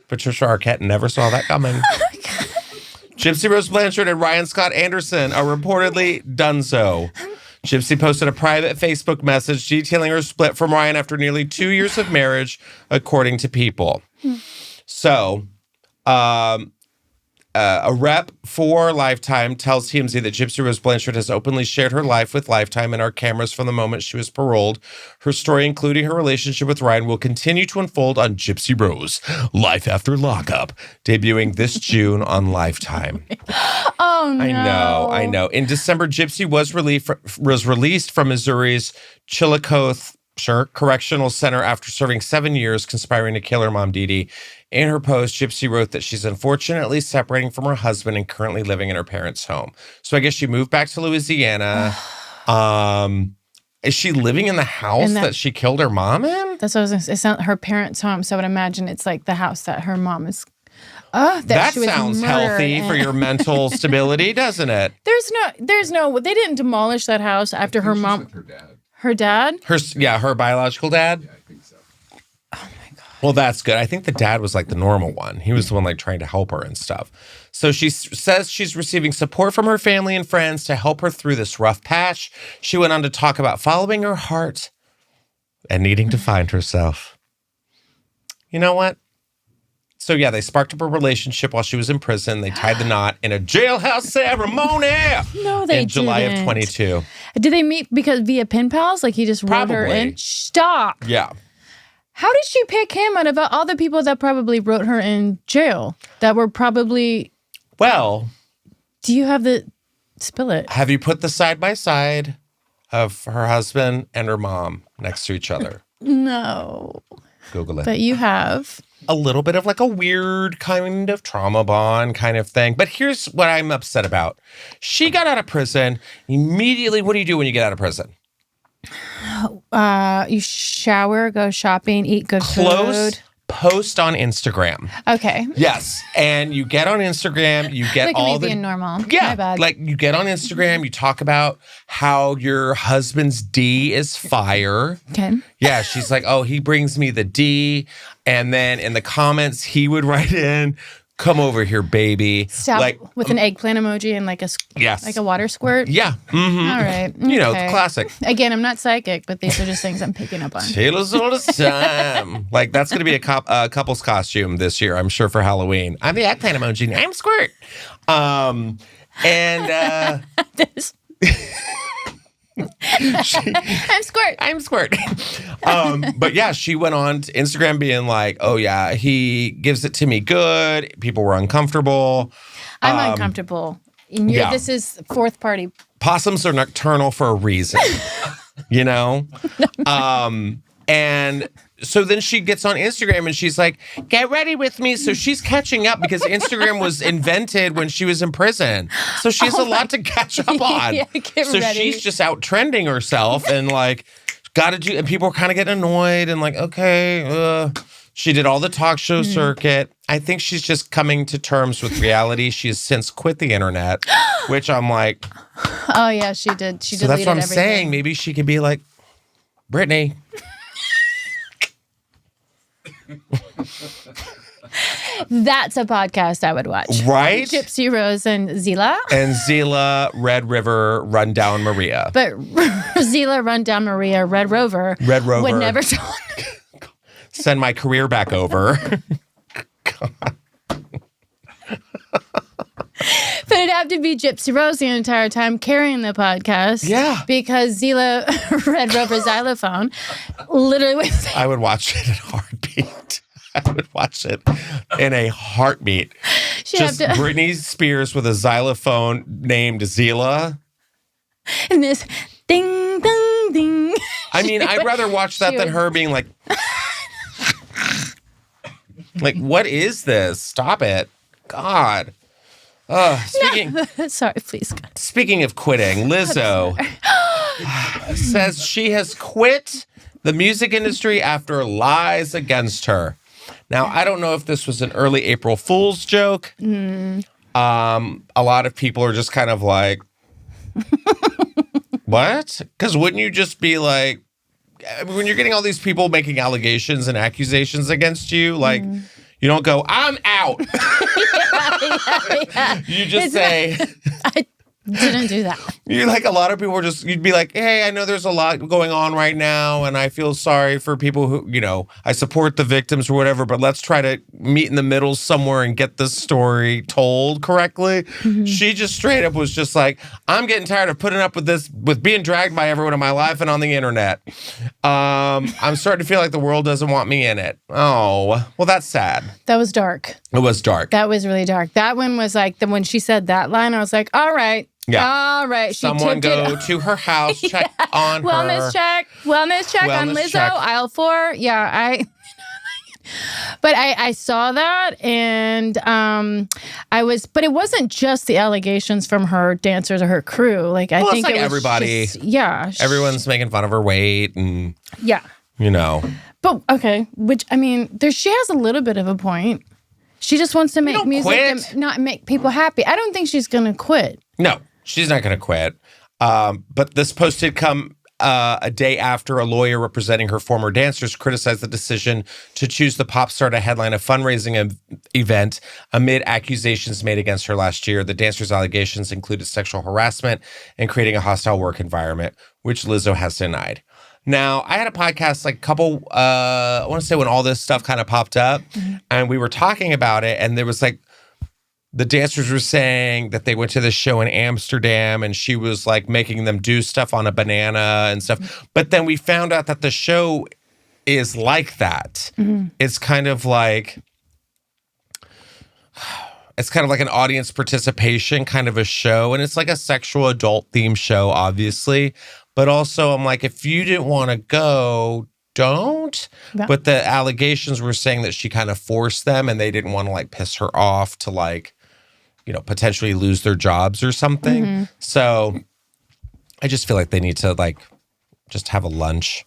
Patricia Arquette never saw that coming. Gypsy Rose Blanchard and Ryan Scott Anderson are reportedly done so. Gypsy posted a private Facebook message detailing her split from Ryan after nearly 2 years of marriage, according to People. So, a rep for Lifetime tells TMZ that Gypsy Rose Blanchard has openly shared her life with Lifetime and our cameras from the moment she was paroled. Her story, including her relationship with Ryan, will continue to unfold on Gypsy Rose, Life After Lockup, debuting this June on Lifetime. Oh, no. I know. In December, Gypsy was released from Missouri's Chillicothe Correctional Center after serving 7 years conspiring to kill her mom, Dee Dee. In her post, Gypsy wrote that she's unfortunately separating from her husband and currently living in her parents' home. So I guess she moved back to Louisiana. Is she living in the house that she killed her mom in? That's what I was going to say. It's not her parents' home, so I would imagine it's like the house that her mom is. That sounds healthy for your mental stability, doesn't it? There's no. They didn't demolish that house after her mom. With her dad. Her dad? Her biological dad? Yeah, I think so. Oh my God. Well, that's good. I think the dad was like the normal one. He was the one like trying to help her and stuff. So she says she's receiving support from her family and friends to help her through this rough patch. She went on to talk about following her heart and needing to find herself. You know what? So yeah, they sparked up a relationship while she was in prison. They tied the knot in a jailhouse ceremony. No, they in July of didn't. 22. Did they meet via pen pals? Like he just wrote her Probably. in? Stop. Yeah. How did she pick him out of all the people that probably wrote her in jail? That were probably. Well. Do you have spill it? Have you put the side by side of her husband and her mom next to each other? No. Google it. But you have. A little bit of like a weird kind of trauma bond kind of thing. But here's what I'm upset about. She got out of prison. Immediately, what do you do when you get out of prison? You shower, go shopping, eat good food. Post on Instagram. Okay. Yes. And you get on Instagram, you get Look at all me the being normal. Yeah. My bad. Like you get on Instagram, you talk about how your husband's D is fire. Okay. Yeah, she's like, oh, he brings me the D. And then in the comments, he would write in, come over here, baby. Stop Like, with an eggplant emoji and like yes. like a water squirt. Yeah. Mm-hmm. All right. You know, Okay. the classic. Again, I'm not psychic, but these are just things I'm picking up on. Taylor's all the time. Like, that's going to be a couple's costume this year, I'm sure, for Halloween. I'm the eggplant emoji. I'm Squirt. This- I'm Squirt. I'm Squirt. But yeah, she went on to Instagram being like, oh yeah, he gives it to me good. People were uncomfortable. I'm uncomfortable. And yeah. This is fourth party. Possums are nocturnal for a reason, you know? And so then she gets on Instagram and she's like, get ready with me. So she's catching up because Instagram was invented when she was in prison. So she has a lot to catch up on. Yeah, get so ready. she's just out trending herself and like, gotta do, and people are kind of getting annoyed and like, okay, she did all the talk show circuit. I think she's just coming to terms with reality. She has since quit the internet, which I'm like, Oh yeah, she did. She so deleted that's what I'm everything. saying. Maybe she could be like, Britney. That's a podcast I would watch. Right? Gypsy Rose and Zila. And Zila, Red River, Rundown Maria. But Zila, Rundown Maria, Red Rover. Red Rover. Would never talk. Send my career back over. But it'd have to be Gypsy Rose the entire time carrying the podcast. Yeah. Because Zila, Red Rover xylophone, literally was I would watch it in a heartbeat. I would watch it in a heartbeat. she'd Just have to, Britney Spears with a xylophone named Zila. and this ding, ding, ding. I mean, I'd rather watch that she than would- her being like, what is this? Stop it. God. Sorry, please. God. Speaking of quitting, Lizzo says she has quit the music industry after lies against her. Now, I don't know if this was an early April Fool's joke. A lot of people are just kind of like, what? Because wouldn't you just be like, when you're getting all these people making allegations and accusations against you, like, you don't go, I'm out. You just say, I didn't do that. you like a lot of people are just, you'd be like, hey, I know there's a lot going on right now and I feel sorry for people who, you know, I support the victims or whatever, but let's try to meet in the middle somewhere and get this story told correctly. She just straight up was just like, I'm getting tired of putting up with this, with being dragged by everyone in my life and on the internet. I'm starting to feel like the world doesn't want me in it. Oh, well, that's sad. That was dark. It was dark. That was really dark. That one was like, when she said that line, I was like, all right. Yeah. All right. She Someone tipped go it. to her house, check on her. Wellness check on Wellness Lizzo, check. aisle 4. Yeah, but I saw that and but it wasn't just the allegations from her dancers or her crew. Like I Well, it's think like it was everybody. just- yeah. Everyone's making fun of her weight and, Yeah. you know. But okay, which I mean, she has a little bit of a point. She just wants to make don't music quit. and not make people happy. I don't think she's gonna quit. No, she's not going to quit. But this post did come a day after a lawyer representing her former dancers criticized the decision to choose the pop star to headline a fundraising event amid accusations made against her last year. The dancers' allegations included sexual harassment and creating a hostile work environment, which Lizzo has denied. Now, I had a podcast like I want to say when all this stuff kind of popped up, and we were talking about it, and there was like, the dancers were saying that they went to this show in Amsterdam and she was like making them do stuff on a banana and stuff. But then we found out that the show is like that. It's kind of like an audience participation kind of a show. And it's like a sexual adult theme show, obviously. But also I'm like, if you didn't want to go, don't. Yeah. But the allegations were saying that she kind of forced them and they didn't want to like piss her off to like, you know, potentially lose their jobs or something. So I just feel like they need to like just have a lunch.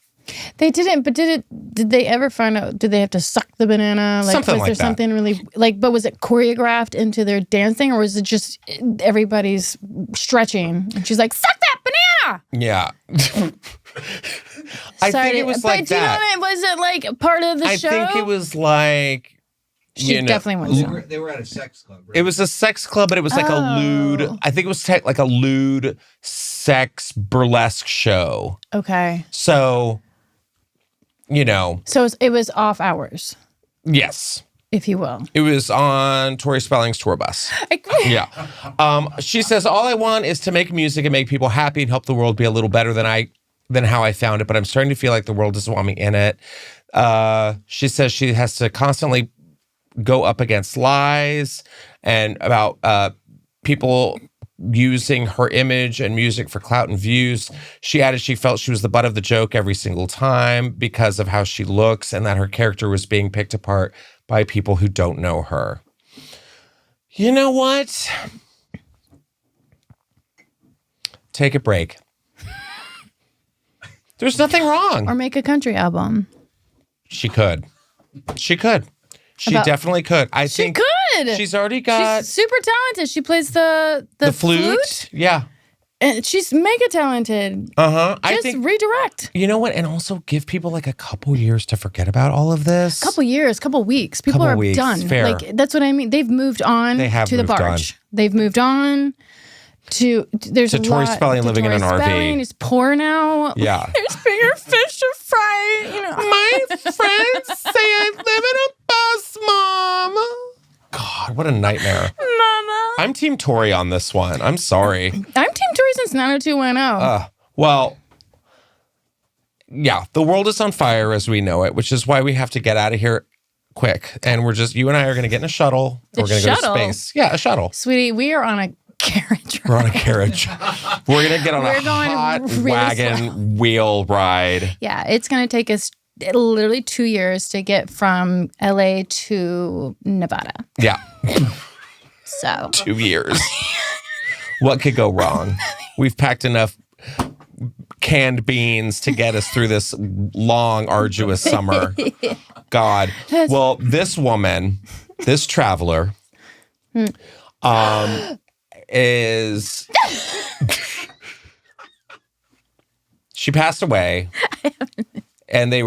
They didn't, but did they ever find out, did they have to suck the banana? Like, Something was like there that. something really, like, but was it choreographed into their dancing or was it just everybody's stretching? And she's like, suck that banana! Yeah. I Sorry think it was like but do you know that. what? Was it like part of the I show? think it was like She definitely wants to. They were at a sex club, right? It was a sex club, but it was like a lewd, I think it was like a lewd sex burlesque show. Okay. So, So it was off hours, yes. if you will. It was on Tori Spelling's tour bus. Yeah. She says, all I want is to make music and make people happy and help the world be a little better than how I found it, but I'm starting to feel like the world doesn't want me in it. She says she has to constantly go up against lies and about people using her image and music for clout and views. She added she felt she was the butt of the joke every single time because of how she looks and that her character was being picked apart by people who don't know her. You know what? Take a break. There's nothing wrong. Or make a country album. She could. She definitely could. I think could. She's already got... She's super talented. She plays the flute. Yeah. And she's mega talented. Uh-huh. Just redirect. You know what? And also give people like a couple years to forget about all of this. Couple years, couple weeks. People are done. Fair. Like, that's what I mean. They've moved on to the barge. They've moved on to... There's to Tori Spelling living in an RV. Is poor now. Yeah. There's bigger fish to fry. My friends say I live in a bus, Mom. God, what a nightmare. Mama. I'm Team Tori on this one. I'm sorry. I'm Team Tori since 90210. Well, yeah, the world is on fire as we know it, which is why we have to get out of here quick. And you and I are going to get in a shuttle. We're going to go to space. Yeah, a shuttle. Sweetie, we are on a carriage ride. We're on a carriage. We're going to get on a hot really wagon wheel ride. Yeah, it's going to take us literally 2 years to get from LA to Nevada. Yeah. So 2 years. What could go wrong? We've packed enough canned beans to get us through this long, arduous summer. God. Well, this woman, this traveler, is... She passed away. And a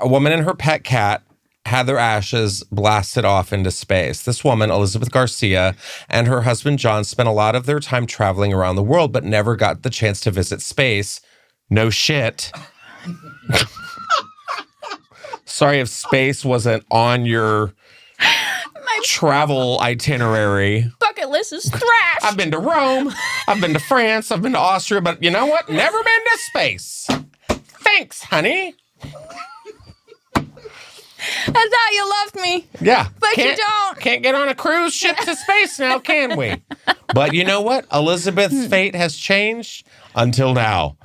woman and her pet cat had their ashes blasted off into space. This woman, Elizabeth Garcia, and her husband, John, spent a lot of their time traveling around the world, but never got the chance to visit space. No shit. Sorry if space wasn't on your travel itinerary. Bucket list is trash. I've been to Rome. I've been to France. I've been to Austria, but you know what? Never been to space. Thanks, honey. I thought you loved me. Yeah. But you don't. Can't get on a cruise ship to space now, can we? But you know what? Elizabeth's fate has changed until now.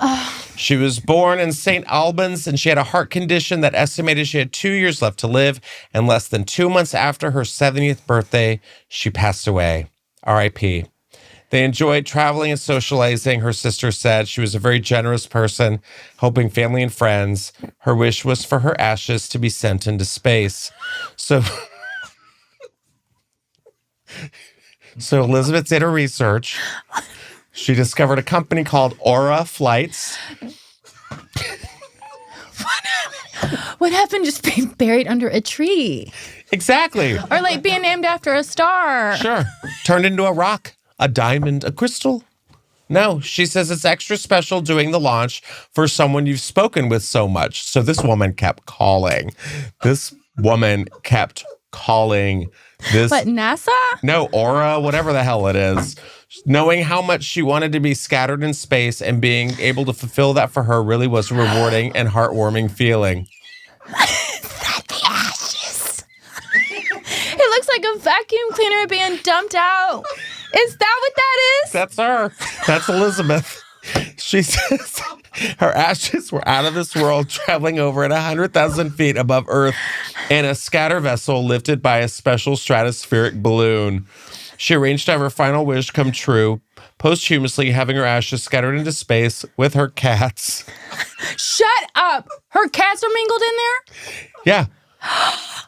She was born in St. Albans, and she had a heart condition that estimated she had 2 years left to live. And less than 2 months after her 70th birthday, she passed away. R.I.P. They enjoyed traveling and socializing. Her sister said she was a very generous person, helping family and friends. Her wish was for her ashes to be sent into space. So Elizabeth did her research. She discovered a company called Aura Flights. What happened just being buried under a tree? Exactly. Or like being named after a star. Sure. Turned into a rock. A diamond, a crystal? No, she says it's extra special doing the launch for someone you've spoken with so much. So this woman kept calling. What, NASA? No, Aura, whatever the hell it is. Knowing how much she wanted to be scattered in space and being able to fulfill that for her really was a rewarding and heartwarming feeling. The ashes. It looks like a vacuum cleaner being dumped out. Is that what that is? That's her. That's Elizabeth. She says her ashes were out of this world, traveling over at 100,000 feet above Earth in a scatter vessel lifted by a special stratospheric balloon. She arranged to have her final wish come true, posthumously having her ashes scattered into space with her cats. Shut up. Her cats are mingled in there? Yeah.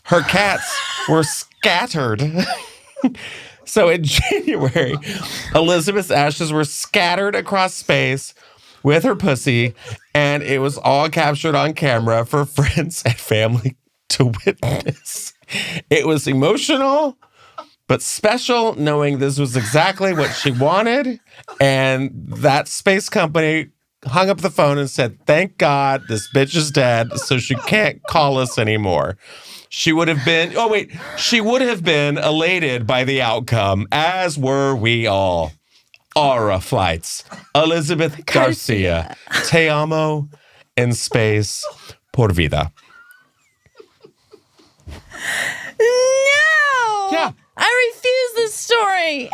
Her cats were scattered. So in January, Elizabeth's ashes were scattered across space with her pussy, and it was all captured on camera for friends and family to witness. It was emotional, but special, knowing this was exactly what she wanted. And that space company hung up the phone and said, thank God this bitch is dead, so she can't call us anymore. She would have been elated by the outcome, as were we all. Aura flights. Elizabeth Garcia. Te amo in space. Por vida. No! Yeah. I refuse this story.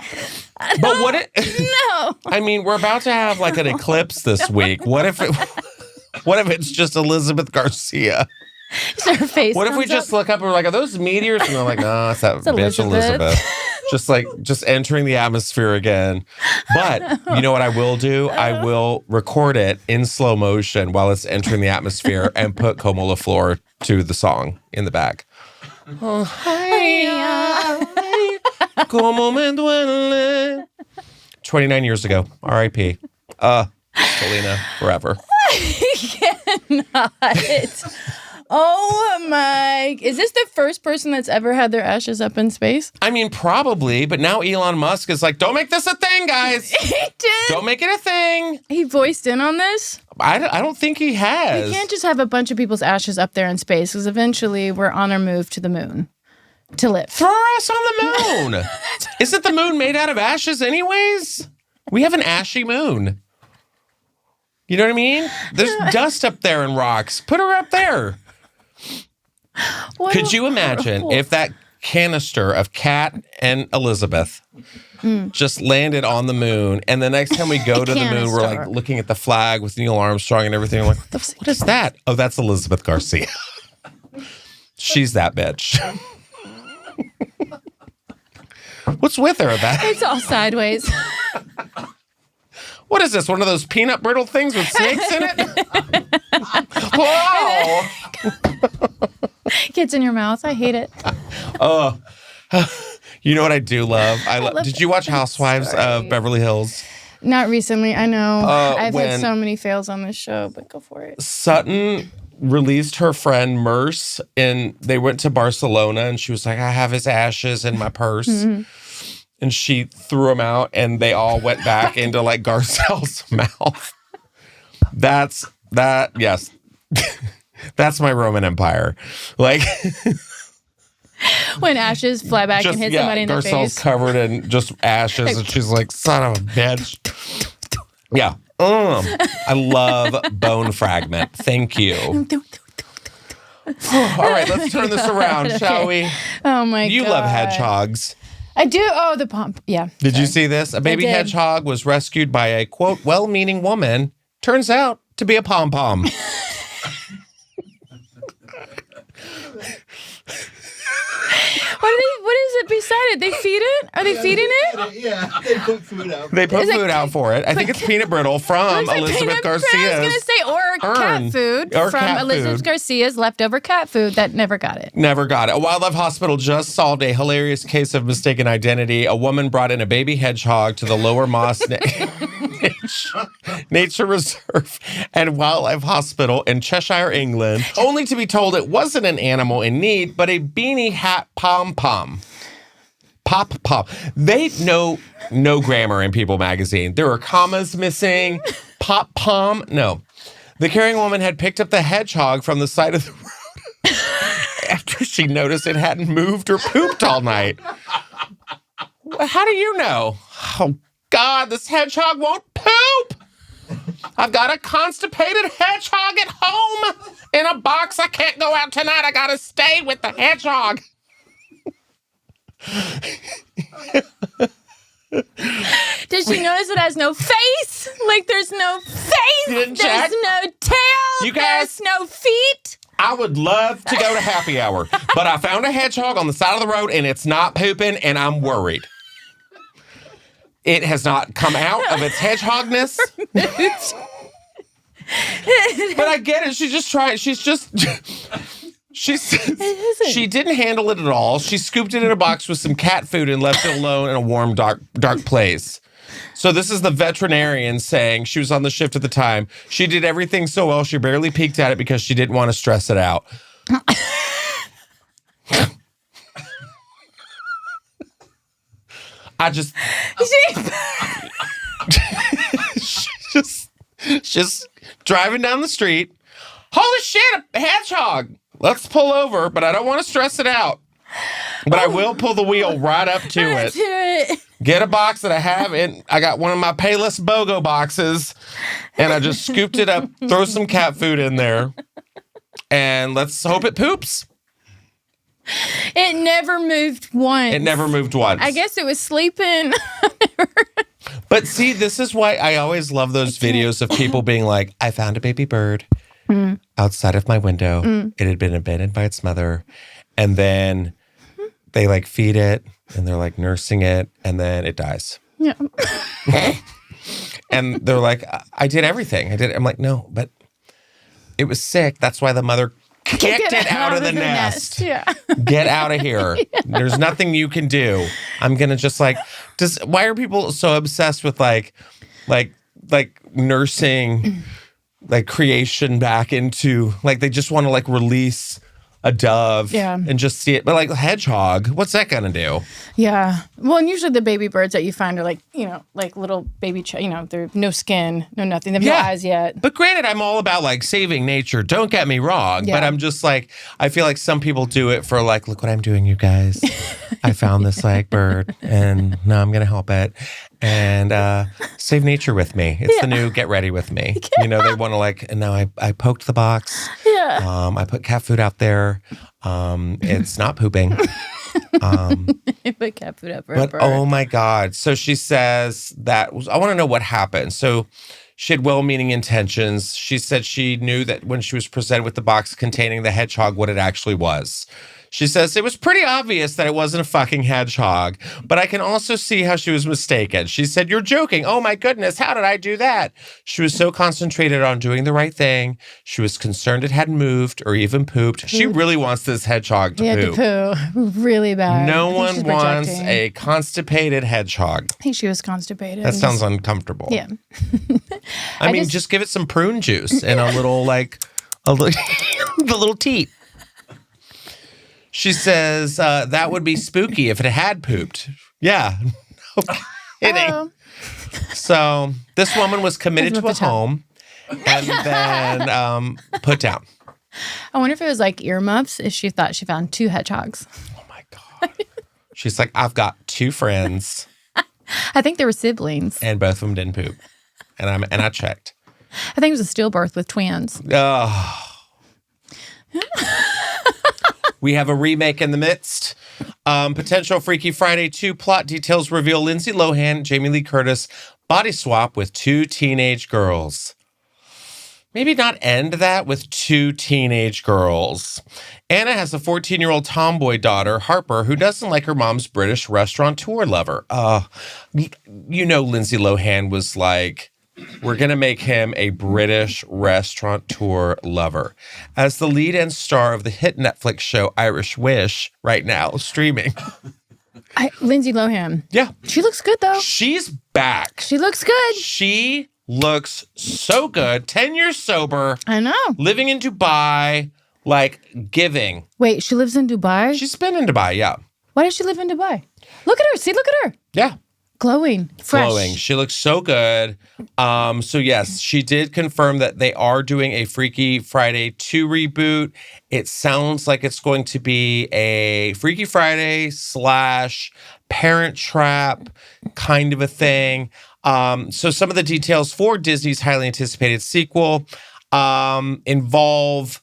But what it... No. I mean, we're about to have like an eclipse this week. What if it's just Elizabeth Garcia? Her face What if we comes just up. look up and we're like, are those meteors? And they're like, no, it's that bitch Elizabeth. just entering the atmosphere again. But you know what I will do? I will record it in slow motion while it's entering the atmosphere and put Como LaFleur to the song in the back. Oh, como me duele. 29 years ago. R.I.P. Selena, forever. I cannot. Oh my. Is this the first person that's ever had their ashes up in space? I mean, probably, but now Elon Musk is like, don't make this a thing, guys. He did. Don't make it a thing. He voiced in on this? I don't think he has. We can't just have a bunch of people's ashes up there in space because eventually we're on our move to the moon to live. Throw us on the moon. Isn't the moon made out of ashes anyways? We have an ashy moon. You know what I mean? There's dust up there and rocks. Put her up there. Could you imagine if that canister of Kat and Elizabeth just landed on the moon, and the next time we go to the moon, we're like looking at the flag with Neil Armstrong and everything. We're like, what is that? Oh, that's Elizabeth Garcia. She's that bitch. What's with her? It's all sideways. What is this? One of those peanut brittle things with snakes in it? Whoa! Gets in your mouth. I hate it. Oh, you know what I do love? Did you watch Housewives of Beverly Hills? Not recently. I know. I've when had so many fails on this show, but go for it. Sutton released her friend Merce, and they went to Barcelona, and she was like, I have his ashes in my purse. Mm-hmm. And she threw them out, and they all went back into like Garcelle's mouth. Yes. That's my Roman Empire. Like when ashes fly back and hit somebody in the face. Garcelle's covered in just ashes, and she's like, son of a bitch. Yeah. I love bone fragment. Thank you. All right, let's turn this around, shall we? Oh my God. You love hedgehogs. I do. Oh, the pump. Yeah. Did you see this? A baby hedgehog was rescued by a, quote, well-meaning woman. Turns out to be a pom-pom. What is it beside it? They feed it? Are they feeding it? Yeah, they put food out. They put food out for it. I think it's peanut brittle from Elizabeth Garcia's. I was going to say, or cat food from Elizabeth Garcia's leftover cat food that never got it. Never got it. A wildlife hospital just solved a hilarious case of mistaken identity. A woman brought in a baby hedgehog to the Lower Moss Nature Reserve and Wildlife Hospital in Cheshire, England, only to be told it wasn't an animal in need, but a beanie hat pom-pom. Pop-pom. They know no grammar in People magazine. There are commas missing. Pop-pom. No. The caring woman had picked up the hedgehog from the side of the road after she noticed it hadn't moved or pooped all night. How do you know? Oh, God, this hedgehog won't poop. I've got a constipated hedgehog at home in a box. I can't go out tonight. I got to stay with the hedgehog. Did she notice it has no face? Like there's no face. There's no tail. You guys, there's no feet. I would love to go to happy hour, but I found a hedgehog on the side of the road and it's not pooping and I'm worried. It has not come out of its hedgehogness. But I get it. She's just trying. She didn't handle it at all. She scooped it in a box with some cat food and left it alone in a warm, dark place. So this is the veterinarian saying she was on the shift at the time. She did everything so well, she barely peeked at it because she didn't want to stress it out. I just just driving down the street. Holy shit, a hedgehog. Let's pull over, but I don't want to stress it out. But I will pull the wheel right up to it. Get a box that I have, and I got one of my Payless BOGO boxes, and I just scooped it up, throw some cat food in there, and let's hope it poops. It never moved once. It never moved once. I guess it was sleeping. But see, this is why I always love those videos of people being like, I found a baby bird outside of my window. It had been abandoned by its mother. And then they like feed it and they're like nursing it and then it dies. Yeah. And they're like, I did everything. I'm like, no, but it was sick. That's why the mother kicked it out of the nest. Yeah. Get out of here. Yeah. There's nothing you can do. I'm going to just like, why are people so obsessed with like nursing like creation back into like, they just want to like release a dove and just see it. But like a hedgehog, what's that going to do? Yeah. Well, and usually the baby birds that you find are like, like little baby, they're no skin, no nothing. They have no eyes yet. But granted, I'm all about like saving nature. Don't get me wrong. But I'm just like, I feel like some people do it for like, look what I'm doing, you guys. I found this like bird and now I'm going to help it. And save nature with me. It's the new get ready with me. They want to like, and now I poked the box. Yeah. I put cat food out there. It's not pooping. Put cat food up for a bird. Oh my God. So she says I want to know what happened. So she had well-meaning intentions. She said she knew that when she was presented with the box containing the hedgehog, what it actually was. She says, it was pretty obvious that it wasn't a fucking hedgehog, but I can also see how she was mistaken. She said, you're joking. Oh my goodness, how did I do that? She was so concentrated on doing the right thing. She was concerned it hadn't moved or even pooped. She really wants this hedgehog to poop. To poo really bad. No one wants a constipated hedgehog. I think she was constipated. That sounds uncomfortable. Yeah. I mean, just give it some prune juice and the little teat. She says that would be spooky if it had pooped. Yeah. No kidding. Oh. So this woman was committed to a home and then put down. I wonder if it was like earmuffs if she thought she found two hedgehogs. Oh my God. She's like, I've got two friends. I think they were siblings. And both of them didn't poop. And I checked. I think it was a stillbirth with twins. Oh. We have a remake in the midst. Potential Freaky Friday 2 plot details reveal Lindsay Lohan, Jamie Lee Curtis body swap with two teenage girls. Maybe not end that with two teenage girls. Anna has a 14-year-old tomboy daughter, Harper, who doesn't like her mom's British restaurateur lover. Lindsay Lohan was like, we're going to make him a British restaurateur lover. As the lead and star of the hit Netflix show Irish Wish right now, streaming. Lindsay Lohan. Yeah. She looks good, though. She's back. She looks good. She looks so good. 10 years sober. I know. Living in Dubai, like giving. Wait, she lives in Dubai? She's been in Dubai, yeah. Why does she live in Dubai? Look at her. See, look at her. Yeah. Glowing, fresh. Glowing. She looks so good. So yes, she did confirm that they are doing a Freaky Friday 2 reboot. It sounds like it's going to be a Freaky Friday / Parent Trap kind of a thing. So some of the details for Disney's highly anticipated sequel involve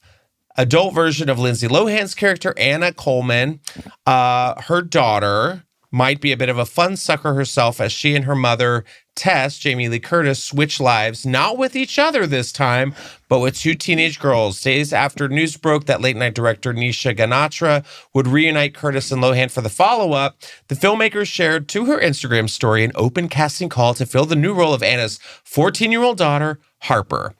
adult version of Lindsay Lohan's character, Anna Coleman, her daughter, might be a bit of a fun sucker herself as she and her mother, Tess, Jamie Lee Curtis, switch lives, not with each other this time, but with two teenage girls. Days after news broke that late-night director Nisha Ganatra would reunite Curtis and Lohan for the follow-up, the filmmaker shared to her Instagram story an open casting call to fill the new role of Anna's 14-year-old daughter, Harper.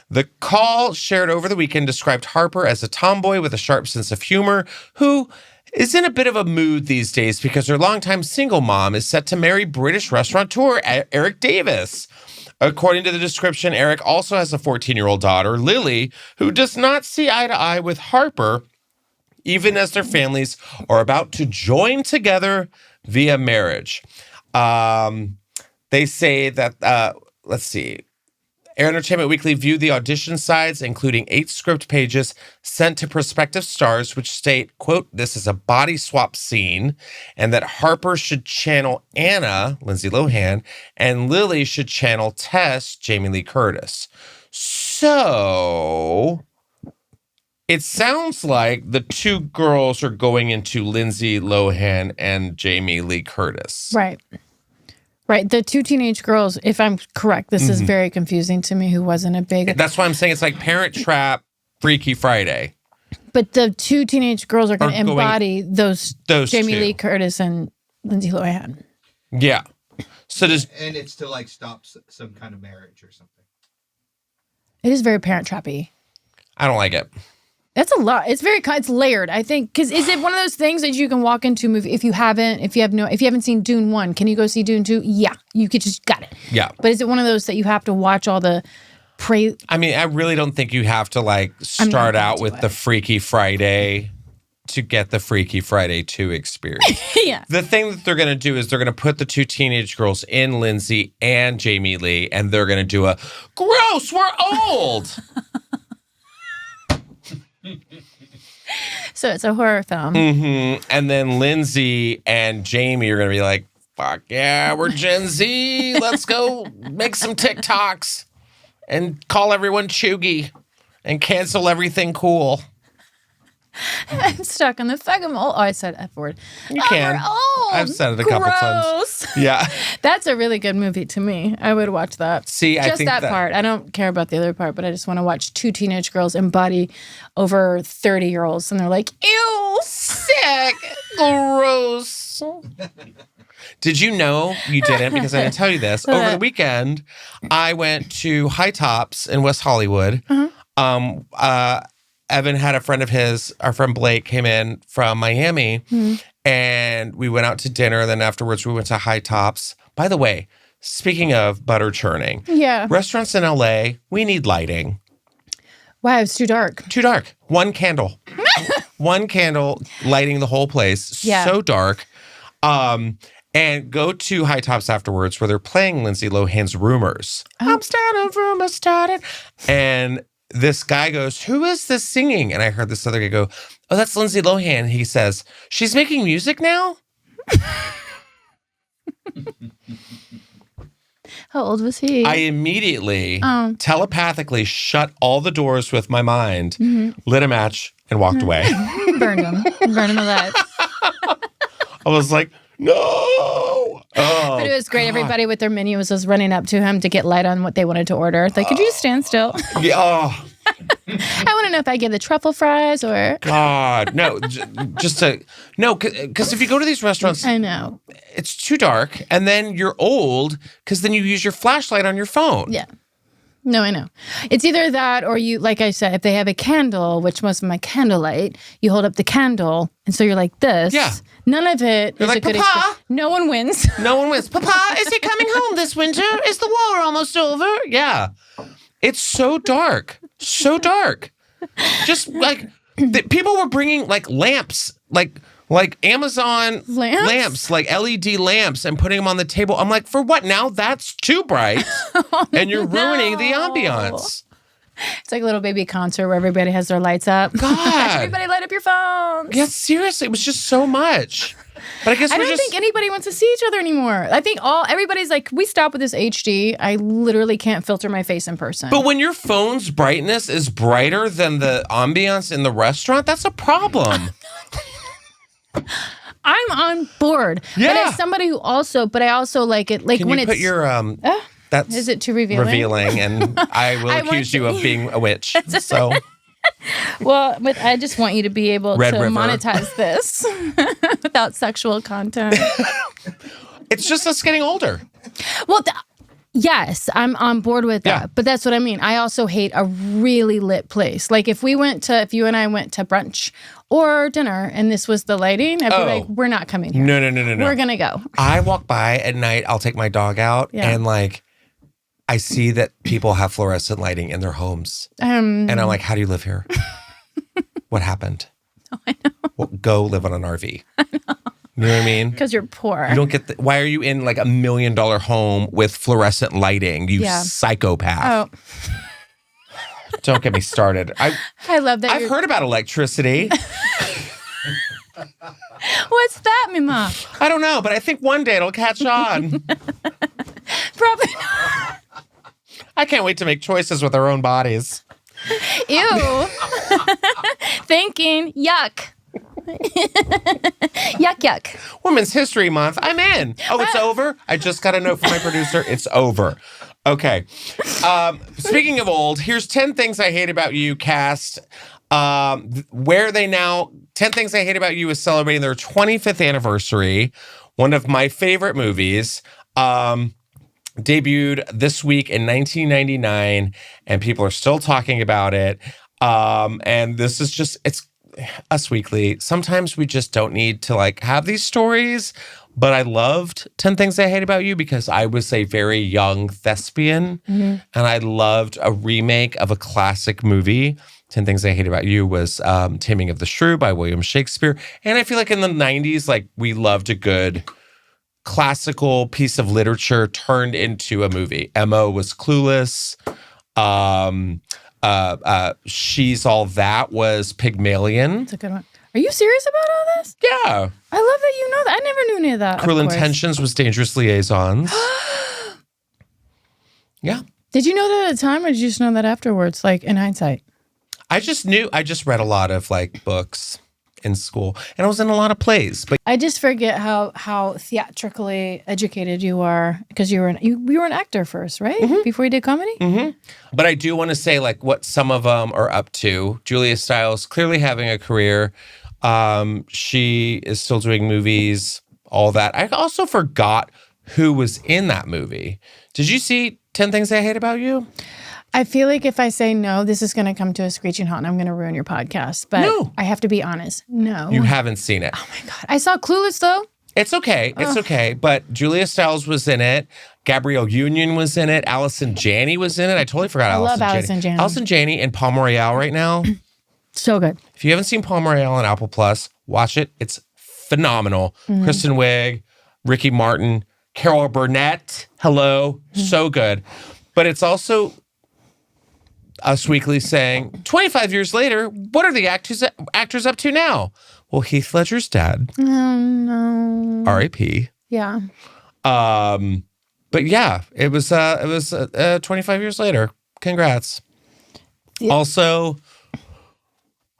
The call shared over the weekend described Harper as a tomboy with a sharp sense of humor who is in a bit of a mood these days because her longtime single mom is set to marry British restaurateur Eric Davis. According to the description, Eric also has a 14-year-old daughter, Lily, who does not see eye to eye with Harper, even as their families are about to join together via marriage. They say that, let's see. Air Entertainment Weekly viewed the audition sides, including 8 script pages sent to prospective stars, which state, quote, this is a body swap scene, and that Harper should channel Anna, Lindsay Lohan, and Lily should channel Tess, Jamie Lee Curtis. So it sounds like the 2 girls are going into Lindsay Lohan and Jamie Lee Curtis. Right. Right. The 2 teenage girls, if I'm correct, this is very confusing to me who wasn't a big... That's why I'm saying it's like Parent Trap, Freaky Friday. But the 2 teenage girls are going to embody those Jamie 2. Lee Curtis and Lindsay Lohan. Yeah. So does... And it's to like stop some kind of marriage or something. It is very Parent Trappy. I don't like it. That's a lot. It's layered, I think. Because is it one of those things that you can walk into a movie if you haven't seen Dune 1, can you go see Dune 2? Yeah, you could just got it. Yeah. But is it one of those that you have to watch all the I mean, I really don't think you have to like start out with the Freaky Friday to get the Freaky Friday 2 experience. Yeah. The thing that they're going to do is they're going to put the 2 teenage girls in Lindsay and Jamie Lee, and they're going to do a gross, we're old. So it's a horror film. And then Lindsay and Jamie are going to be like, fuck yeah, we're Gen Z. Let's go make some TikToks and call everyone chuggy and cancel everything cool. I'm stuck on the fugamole. Oh, I said F word. You can. We're old. I've said it a couple times. Gross. Yeah. That's a really good movie to me. I would watch that. See, I just think that part. I don't care about the other part, but I just want to watch 2 teenage girls embody over 30-year-olds, and they're like, ew, sick, gross. Did you know you didn't? Because I didn't tell you this. Over the weekend, I went to High Tops in West Hollywood. Evan had a friend of his, our friend Blake, came in from Miami, and we went out to dinner. Then afterwards, we went to High Tops. By the way, speaking of butter churning, restaurants in LA, we need lighting. Wow, it's too dark. Too dark. One candle. One candle lighting the whole place. Yeah. So dark. And go to High Tops afterwards where they're playing Lindsay Lohan's Rumors. I'm starting, rumors started. And this guy goes, who is this singing? And I heard this other guy go, oh, that's Lindsay Lohan. He says, she's making music now? How old was he? I immediately, telepathically shut all the doors with my mind, lit a match, and walked away. Burned him. Burned him alive. I was like, no. Oh, But it was great. God. Everybody with their menus was running up to him to get light on what they wanted to order. Like, could you stand still? Yeah. Oh. I want to know if I get the truffle fries or... God, no. Because if you go to these restaurants... I know. It's too dark, and then you're old, because then you use your flashlight on your phone. Yeah. No, I know. It's either that or you, like I said, if they have a candle, which most of my candlelight, you hold up the candle, and so you're like this. Yeah. None of it you're is like, a good experience. No one wins. No one wins. Papa, is he coming home this winter? Is the war almost over? Yeah. It's so dark. So dark. Just like, people were bringing like lamps, like Amazon lamps, like LED lamps, and putting them on the table. I'm like, for what? Now that's too bright, and you're ruining the ambiance. It's like a little baby concert where everybody has their lights up. God. Everybody light up your phones. Yeah, seriously, it was just so much. But I guess I don't think anybody wants to see each other anymore. I think everybody's like, we stop with this HD. I literally can't filter my face in person. But when your phone's brightness is brighter than the ambiance in the restaurant, that's a problem. I'm on board. Yeah. But as somebody who I also like it. Like Can when you put your that's is it too revealing? Revealing, and I will accuse you of being a witch. So, well, but I just want you to be able Red to River. monetize this without sexual content. It's just us getting older. Well, yes, I'm on board with that. Yeah. But that's what I mean. I also hate a really lit place. Like if you and I went to brunch or dinner and this was the lighting, I'd be like, we're not coming here. No. We're going to go. I walk by at night, I'll take my dog out, and like, I see that people have fluorescent lighting in their homes. And I'm like, how do you live here? What happened? Oh, I know. Well, go live on an RV. You know what I mean? Because you're poor. You don't get why are you in like $1 million home with fluorescent lighting, you psychopath? Oh, Don't get me started. I love that. I've heard about electricity. What's that, Mima? I don't know, but I think one day it'll catch on. Probably not. I can't wait to make choices with our own bodies. Ew. Thinking, yuck. Yuck, yuck. Women's History Month. I'm in. Oh, it's over? I just got a note from my producer. It's over. Okay. Speaking of old, here's 10 things I hate about you, cast. Where are they now? 10 Things I Hate About You is celebrating their 25th anniversary. One of my favorite movies. Debuted this week in 1999, and people are still talking about it. And this is just, it's Us Weekly. Sometimes we just don't need to like have these stories, but I loved 10 Things I Hate About You because I was a very young thespian, and I loved a remake of a classic movie. 10 Things I Hate About You was Taming of the Shrew by William Shakespeare. And I feel like in the 90s, like we loved a good classical piece of literature turned into a movie. Emma was Clueless. She's All That was Pygmalion. That's a good one. Are you serious about all this? Yeah. I love that you know that. I never knew any of that. Cruel of course. Intentions was Dangerous Liaisons. Yeah. Did you know that at the time, or did you just know that afterwards, like in hindsight? I just read a lot of like books in school, and I was in a lot of plays. But I just forget how theatrically educated you are because you were an actor first, right? Before you did comedy. But I do want to say like what some of them are up to. Julia Stiles clearly having a career. She is still doing movies, all that. I also forgot who was in that movie. Did you see 10 Things I Hate About You? I feel like if I say no, this is going to come to a screeching halt and I'm going to ruin your podcast. But No. I have to be honest. No. You haven't seen it. Oh my God. I saw Clueless though. It's okay. It's okay. But Julia Stiles was in it. Gabrielle Union was in it. Allison Janney was in it. I totally forgot love Allison Allison Janney. Allison Janney and Paul Royale right now. So good. If you haven't seen Paul Royale on Apple Plus, watch it. It's phenomenal. Kristen Wiig, Ricky Martin, Carol Burnett. Hello. So good. But it's also Us Weekly saying, 25 years later, what are the actors up to now? Well, Heath Ledger's dead. Oh no. R.I.P. Yeah. But yeah, it was 25 years later. Congrats. Yeah. Also,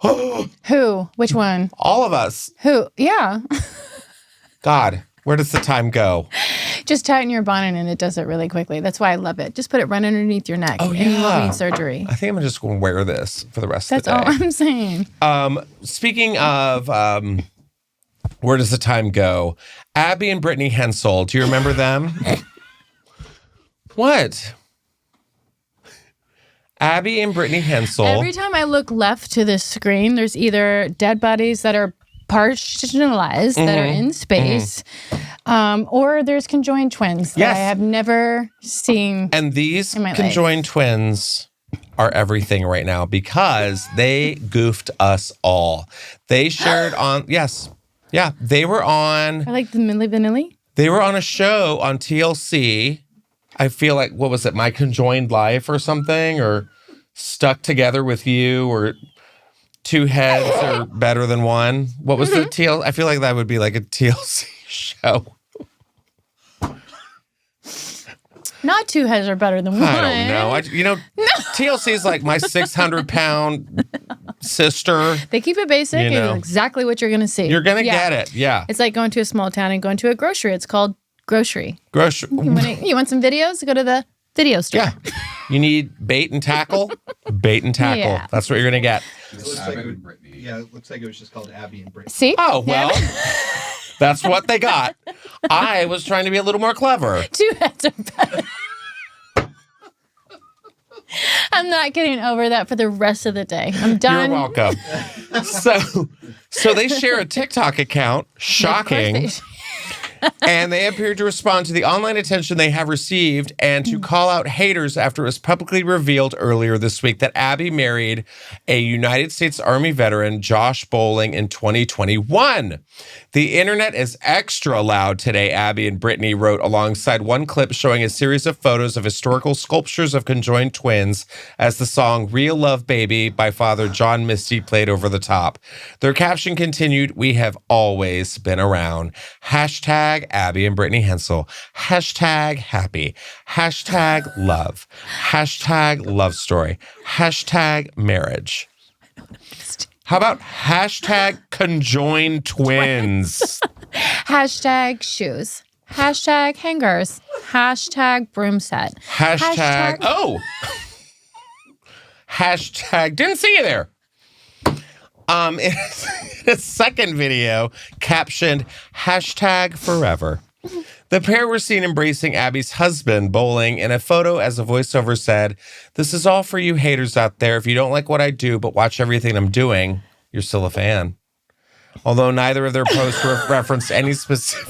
Who? Which one? all of us. Who? Yeah. God, where does the time go? Just tighten your bonnet and it does it really quickly. That's why I love it. Just put it right underneath your neck. Oh, And you won't yeah. need surgery. I think I'm just going to wear this for the rest That's of the all day. I'm saying. Speaking of where does the time go? Abby and Brittany Hensel. Do you remember them? What? Abby and Brittany Hensel. Every time I look left to this screen, there's either dead bodies that are partitionalized that are in space, or there's conjoined twins that Yes. I have never seen. And these in my life. conjoined twins are everything right now because they goofed us all. They shared on, yes. Yeah. They were on I like the Milli Vanilli. They were on a show on TLC. I feel like, what was it, My Conjoined Life or something? Or Stuck Together with You? Or Two Heads Are Better Than One? What was the TL? I feel like that would be like a TLC show. Not two heads are better than one. I don't know. TLC is like my 600-pound sister. They keep it basic. You know. It's exactly what you're going to see. You're going to get it. Yeah. It's like going to a small town and going to a grocery. It's called grocery. Grocery. You want some videos? Go to the video store. Yeah. You need bait and tackle? Bait and tackle. Yeah. That's what you're going to get. It looks like it looks like it was just called Abby and Brittany. See? Oh, well, that's what they got. I was trying to be a little more clever. Two heads are better. I'm not getting over that for the rest of the day. I'm done. You're welcome. So they share a TikTok account. Shocking. And they appeared to respond to the online attention they have received and to call out haters after it was publicly revealed earlier this week that Abby married a United States Army veteran, Josh Bowling, in 2021. The internet is extra loud today, Abby and Britney wrote alongside one clip showing a series of photos of historical sculptures of conjoined twins as the song Real Love Baby by Father John Misty played over the top. Their caption continued, "We have always been around. Hashtag Abby and Brittany Hensel. Hashtag happy. Hashtag love. Hashtag love story. Hashtag marriage." How about hashtag conjoined twins? Hashtag shoes. Hashtag hangers. Hashtag broom set. Hashtag oh. Hashtag didn't see you there. In a second video captioned hashtag forever. The pair were seen embracing Abby's husband, Bowling, in a photo as a voiceover said, "This is all for you haters out there. If you don't like what I do, but watch everything I'm doing, you're still a fan." Although neither of their posts referenced any specific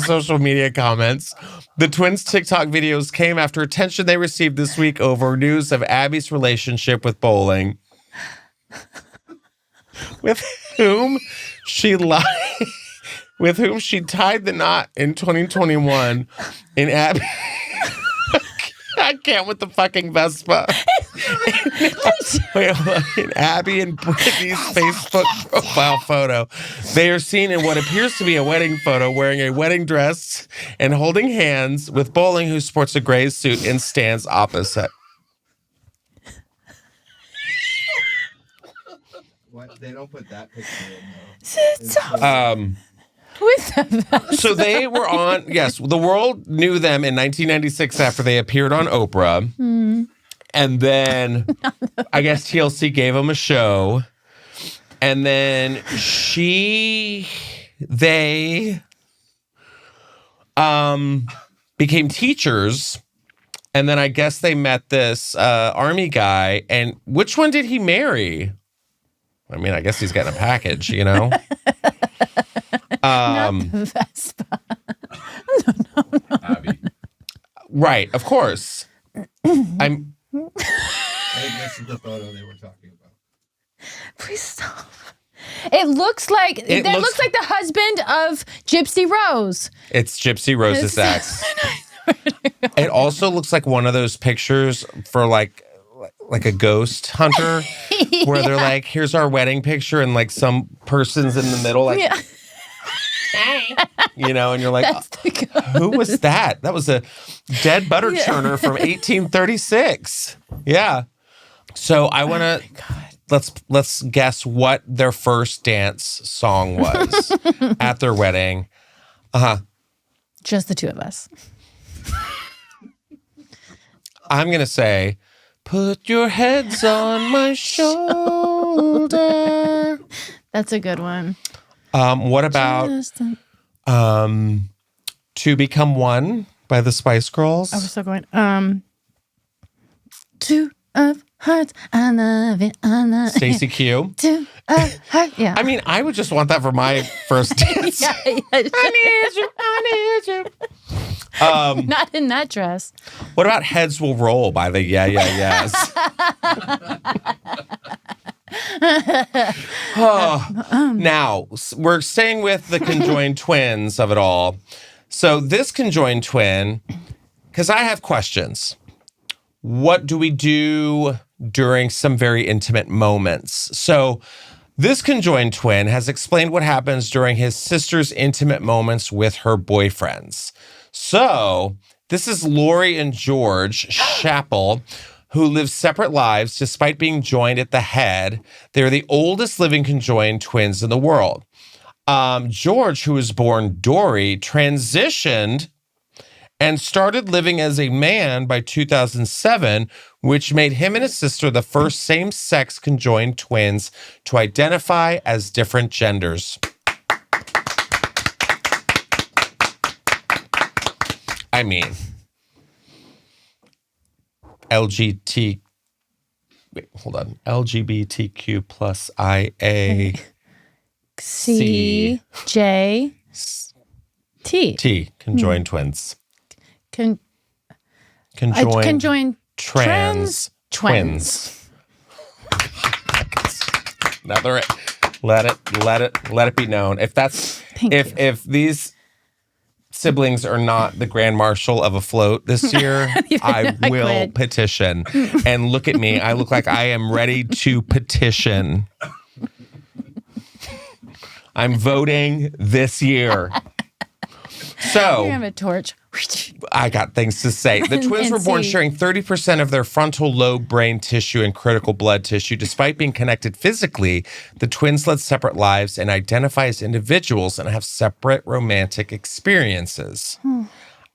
social media comments, the twins' TikTok videos came after attention they received this week over news of Abby's relationship with Bowling, with whom she tied the knot in 2021 in Abby. I can't with the fucking Vespa. In Abby and Britney's Facebook profile photo, they are seen in what appears to be a wedding photo wearing a wedding dress and holding hands with Bowling, who sports a gray suit and stands opposite. What? They don't put that picture in So they were on, yes, the world knew them in 1996 after they appeared on Oprah. And then I guess TLC gave them a show. And then they became teachers. And then I guess they met this army guy. And which one did he marry? I mean, I guess he's getting a package, you know? Not the Vespa. No. Abby. Right, of course. I think this is the photo they were talking about. Please stop. It looks like looks like the husband of Gypsy Rose. It's Gypsy Rose's ex. It also looks like one of those pictures for like a ghost hunter where they're like, here's our wedding picture, and like some person's in the middle, like, you know, and you're like, who was that? That was a dead butter churner from 1836. Yeah. So I want to let's guess what their first dance song was at their wedding. Just the two of us. I'm gonna say, "Put your heads on my shoulder." That's a good one. What about "To Become One" by the Spice Girls? I was still going. Two of hearts, I love it. Stacey Q. Two of hearts. Yeah. I mean, I would just want that for my first dance. I need you. Not in that dress. What about "Heads Will Roll" by the Yeah Yeah Yeahs? Now, we're staying with the conjoined twins of it all. So this conjoined twin, because I have questions. What do we do during some very intimate moments? So this conjoined twin has explained what happens during his sister's intimate moments with her boyfriends. So this is Lori and George Chappell, who live separate lives despite being joined at the head. They're the oldest living conjoined twins in the world. George, who was born Dory, transitioned and started living as a man by 2007, which made him and his sister the first same-sex conjoined twins to identify as different genders. I mean, LGBTQ plus IA. C J T. Conjoined twins. Conjoined Trans twins. Another. Let it be known. If these siblings are not the grand marshal of a float this year, I will petition. And look at me. I look like I am ready to petition. I'm voting this year. So you have a torch. I got things to say. The twins were born sharing 30% of their frontal lobe brain tissue and critical blood tissue. Despite being connected physically, the twins led separate lives and identify as individuals and have separate romantic experiences.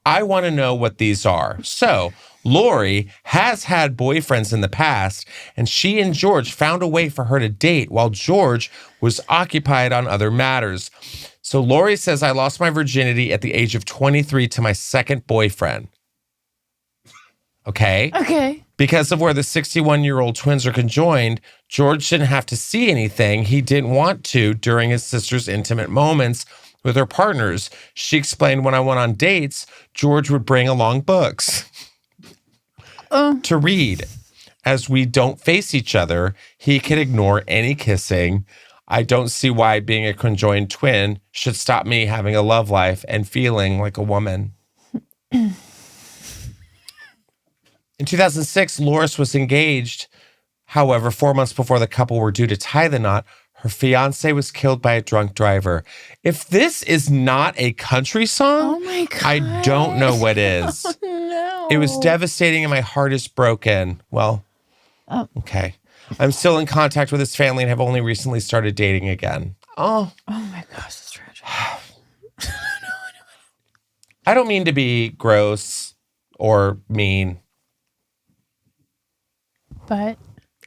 I want to know what these are. So, Lori has had boyfriends in the past, and she and George found a way for her to date while George was occupied on other matters. So Lori says, I lost my virginity at the age of 23 to my second boyfriend. Okay. Because of where the 61-year-old twins are conjoined, George didn't have to see anything he didn't want to during his sister's intimate moments with her partners. She explained when I went on dates, George would bring along books to read. As we don't face each other, he could ignore any kissing. I don't see why being a conjoined twin should stop me having a love life and feeling like a woman. In 2006, Loris was engaged. However, 4 months before the couple were due to tie the knot, her fiance was killed by a drunk driver. If this is not a country song, oh my God. I don't know what is. Oh, no. It was devastating and my heart is broken. Well, okay. I'm still in contact with his family and have only recently started dating again. Oh my gosh, that's tragic. I don't mean to be gross or mean. But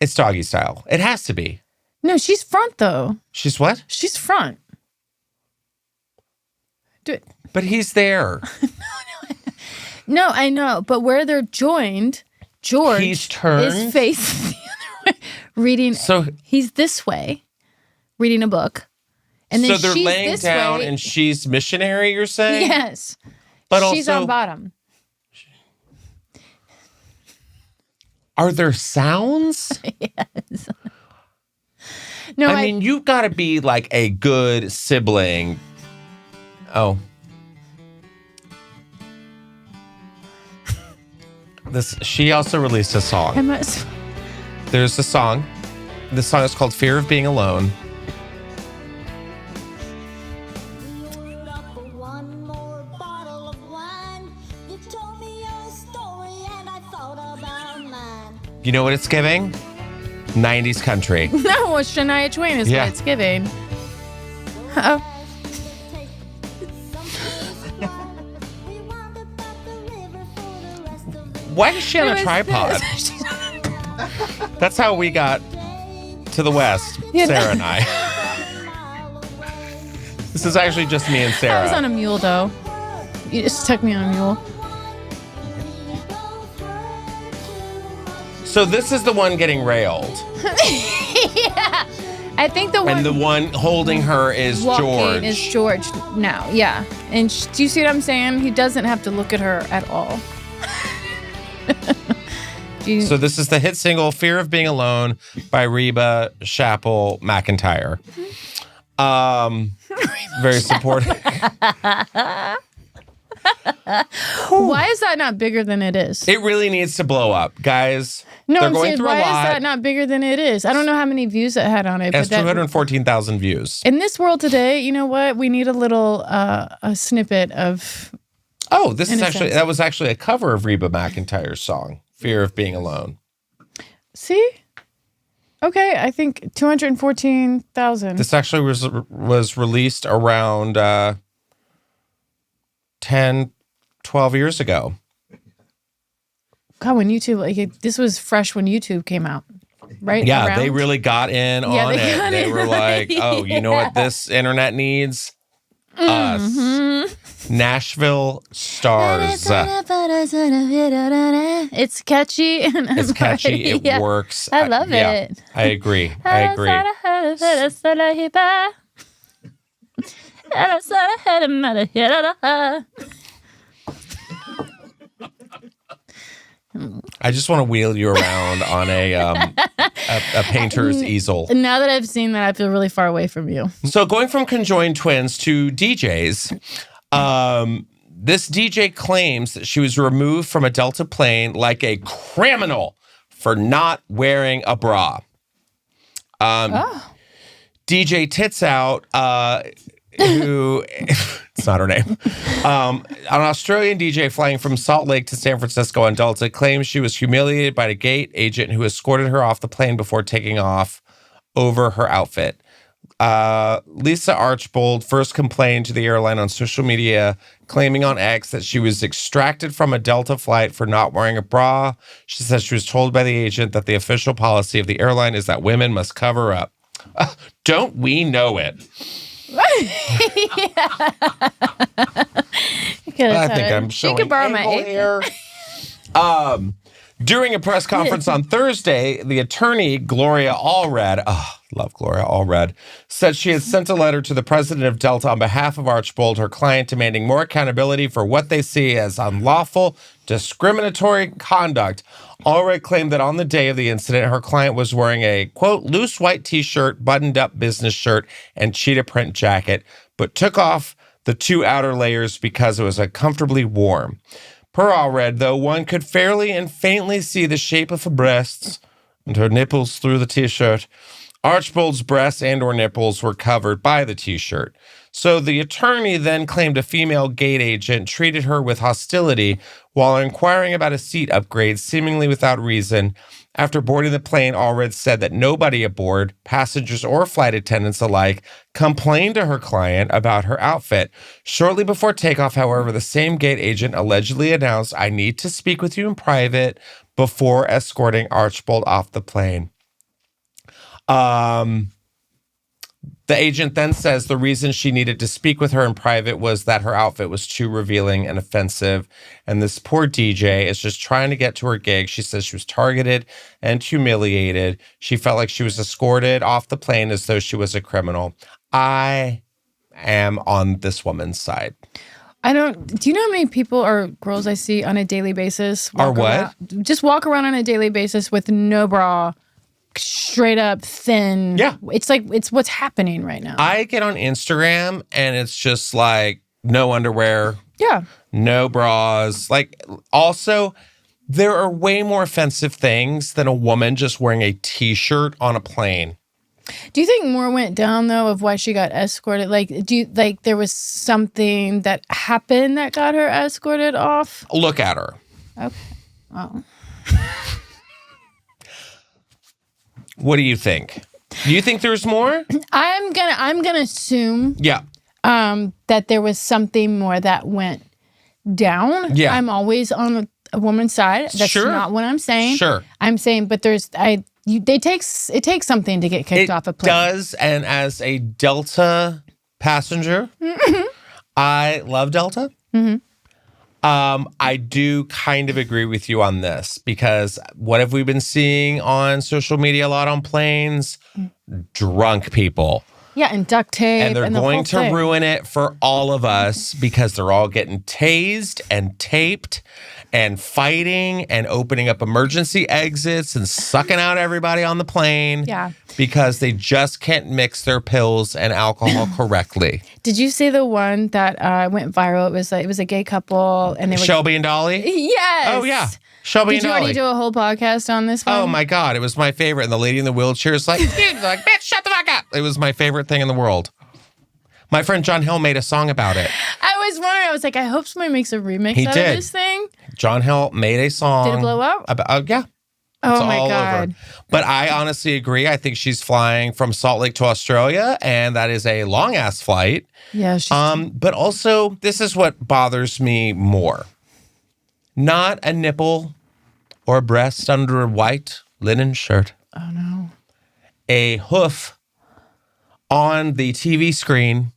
it's doggy style. It has to be. No, she's front though. She's what? She's front. Do it. But he's there. No, I know. But where they're joined, George is facing the other way, reading. So he's this way, reading a book. And then so they're she's laying this down way. And she's missionary, you're saying? Yes. But she's also, on bottom. Are there sounds? Yes. No, I mean, you've got to be like a good sibling. Oh. She also released a song. There's a song. The song is called Fear of Being Alone. You know what it's giving? 90s country. No, it's Shania Twain is what it's giving. Oh. Why is she on a tripod? That's how we got to the West, Sarah and I. This is actually just me and Sarah. I was on a mule, though. You just took me on a mule. So this is the one getting railed. Yeah. I think the one... And the one holding her is George. Is George now, yeah. And do you see what I'm saying? He doesn't have to look at her at all. So this is the hit single "Fear of Being Alone" by Reba Chappell McIntyre. Very supportive. Why is that not bigger than it is? It really needs to blow up, guys. No, They're I'm going saying, through why a lot. is that not bigger than it is? I don't know how many views it had on it. It has but 214,000 views. In this world today, you know what? We need a little a snippet of... Oh, that was actually a cover of Reba McIntyre's song, Fear of Being Alone. See? Okay, I think 214,000. This actually was released around 10, 12 years ago. God, when YouTube, this was fresh when YouTube came out, right? Yeah, they really got in on it. They were like, oh, you know what this internet needs? Us. Nashville Stars. It's catchy. It's catchy. It works. I love it. I agree. I just want to wheel you around on a painter's easel. Now that I've seen that, I feel really far away from you. So going from conjoined twins to DJs, this DJ claims that she was removed from a Delta plane like a criminal for not wearing a bra. DJ Tits Out, who it's not her name, an Australian DJ flying from Salt Lake to San Francisco on Delta, claims she was humiliated by the gate agent who escorted her off the plane before taking off over her outfit. Lisa Archbold first complained to the airline on social media, claiming on X that she was extracted from a Delta flight for not wearing a bra. She says she was told by the agent that the official policy of the airline is that women must cover up. Don't we know it? I think I'm showing you can borrow my angle here. During a press conference on Thursday, the attorney, Gloria Allred, love Gloria Allred, said she had sent a letter to the president of Delta on behalf of Archbold, her client, demanding more accountability for what they see as unlawful, discriminatory conduct. Allred claimed that on the day of the incident, her client was wearing a, quote, loose white t-shirt, buttoned-up business shirt, and cheetah print jacket, but took off the two outer layers because it was uncomfortably warm. Per Allred, though, one could fairly and faintly see the shape of her breasts and her nipples through the t-shirt. Archbold's breasts and or nipples were covered by the t-shirt. So the attorney then claimed a female gate agent treated her with hostility while inquiring about a seat upgrade, seemingly without reason. After boarding the plane, Allred said that nobody aboard, passengers or flight attendants alike, complained to her client about her outfit. Shortly before takeoff, however, the same gate agent allegedly announced, "I need to speak with you in private," before escorting Archbold off the plane. The agent then says the reason she needed to speak with her in private was that her outfit was too revealing and offensive. And this poor DJ is just trying to get to her gig. She says she was targeted and humiliated. She felt like she was escorted off the plane as though she was a criminal. I am on this woman's side. Do you know how many people or girls I see on a daily basis? Just walk around on a daily basis with no bra, straight up thin. Yeah. It's what's happening right now. I get on Instagram and it's just like no underwear. Yeah. No bras. Like, also, there are way more offensive things than a woman just wearing a t-shirt on a plane. Do you think more went down though of why she got escorted? Like, there was something that happened that got her escorted off? Look at her. Okay. Oh. What do you think? Do you think there's more? I'm gonna assume that there was something more that went down. Yeah. I'm always on a woman's side. That's not what I'm saying. Sure. I'm saying, but it takes something to get kicked off a plane. It does, and as a Delta passenger, I love Delta. Mm-hmm. I do kind of agree with you on this because what have we been seeing on social media a lot on planes? Drunk people. Yeah, and duct tape. And they're going to ruin it for all of us because they're all getting tased and taped and fighting and opening up emergency exits and sucking out everybody on the plane. Yeah. Because they just can't mix their pills and alcohol correctly. Did you see the one that went viral? It was a gay couple and they were Shelby and Dolly? Yes. Oh yeah. Shelby and Dolly. Did you already do a whole podcast on this one? Oh my God. It was my favorite. And the lady in the wheelchair is like, bitch, shut the fuck up. It was my favorite thing in the world. My friend John Hill made a song about it. I was wondering, I was like, I hope somebody makes a remix of this thing. John Hill made a song. Did it blow up? Yeah. Oh my God. Over. But I honestly agree. I think she's flying from Salt Lake to Australia, and that is a long ass flight. Yeah. But also, this is what bothers me more. Not a nipple or breast under a white linen shirt. Oh no. A hoof on the TV screen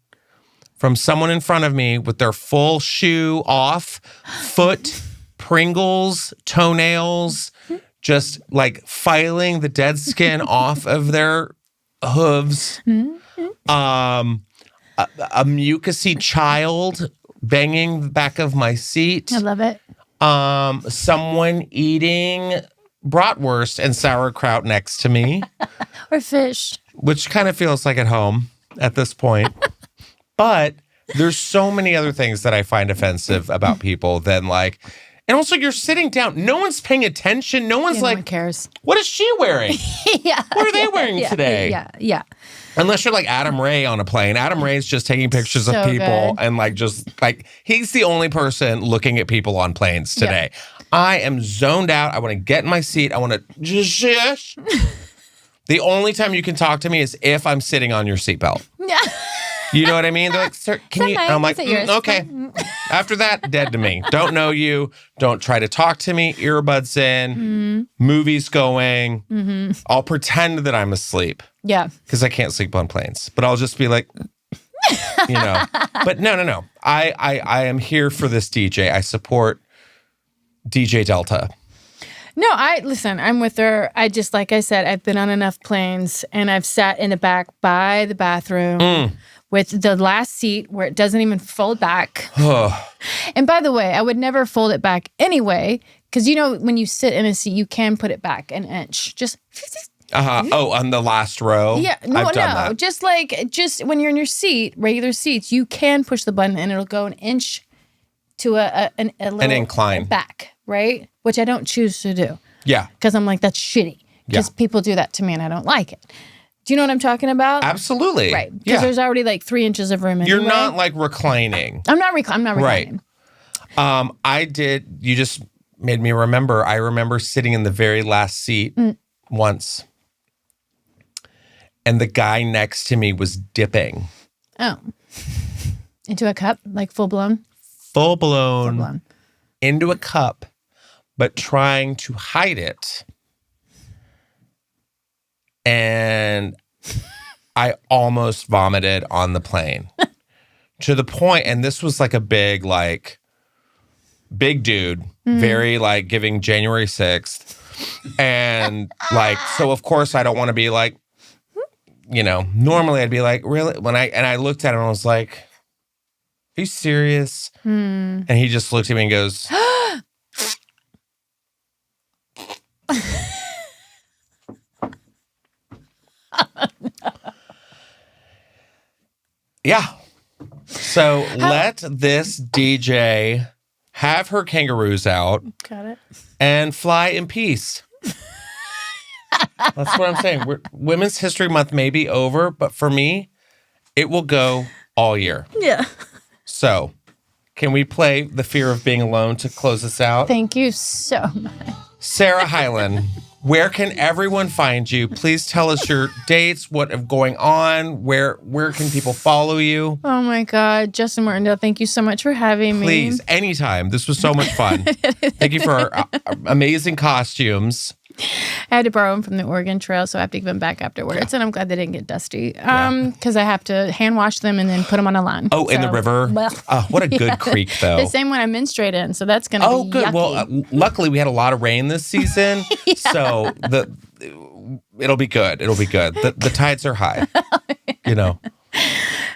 from someone in front of me with their full shoe off, foot, Pringles, toenails, just like filing the dead skin off of their hooves. a mucusy child banging the back of my seat. I love it. Someone eating bratwurst and sauerkraut next to me, Or fish. which kind of feels like at home at this point. But there's so many other things that I find offensive about people than like, and also you're sitting down. No one's paying attention. No one's No like, one cares. what is she wearing? Yeah. What are they wearing Yeah, today? Yeah. Unless you're like Adam Ray on a plane. Adam Ray's just taking pictures of So people good. and like just like he's the only person looking at people on planes today. I am zoned out. I want to get in my seat. I want to just shush. The only time you can talk to me is if I'm sitting on your seatbelt. Yeah. You know what I mean? They're like, sir, can you? mine? And I'm like, Is it yours? okay. After that, dead to me. Don't know you. Don't try to talk to me. Earbuds in. Movies going. I'll pretend that I'm asleep Yeah. because I can't sleep on planes. But I'll just be like, you know. But no. I am here for this DJ. I support DJ Delta. No, listen, I'm with her. I just, like I said, I've been on enough planes and I've sat in the back by the bathroom with the last seat where it doesn't even fold back. And by the way, I would never fold it back anyway, because you know, when you sit in a seat, you can put it back an inch. Just Oh, on the last row? yeah, I've done that. Just when you're in your seat, regular seats, you can push the button and it'll go an inch to a little incline. back, right? Which I don't choose to do. Yeah, Because I'm like, that's shitty. Because people do that to me and I don't like it. Do you know what I'm talking about? absolutely. Right. Because Yeah. there's already like 3 inches of room anyway. You're not like reclining. I'm not reclining. You just made me remember. I remember sitting in the very last seat once. And the guy next to me was dipping. Oh. Into a cup? Like full blown? Full blown. Blown. Into a cup, but trying to hide it. And I almost vomited on the plane to the point, and this was like a big dude, very like giving January 6th. And like, so of course I don't want to be like, you know, normally I'd be like, really? I looked at him and I was like, are you serious? And he just looked at me and goes, yeah. So let this DJ have her kangaroos out Got it. and fly in peace. That's what I'm saying. Women's History Month may be over, but for me, it will go all year. Yeah. So, can we play The Fear of Being Alone to close us out? Thank you so much. Sarah Hyland, where can everyone find you? Please tell us your dates, what is going on, where can people follow you? Oh my God. Justin Martindale, thank you so much for having me. Please, anytime. This was so much fun. Thank you for amazing costumes. I had to borrow them from the Oregon Trail, so I have to give them back afterwards. And I'm glad they didn't get dusty. Because I have to hand wash them and then put them on a line. Oh, in the river? What a good creek, though. The same one I menstruate in, so that's going to be good. yucky. Well, luckily we had a lot of rain this season, so it'll be good. It'll be good. The tides are high, you know.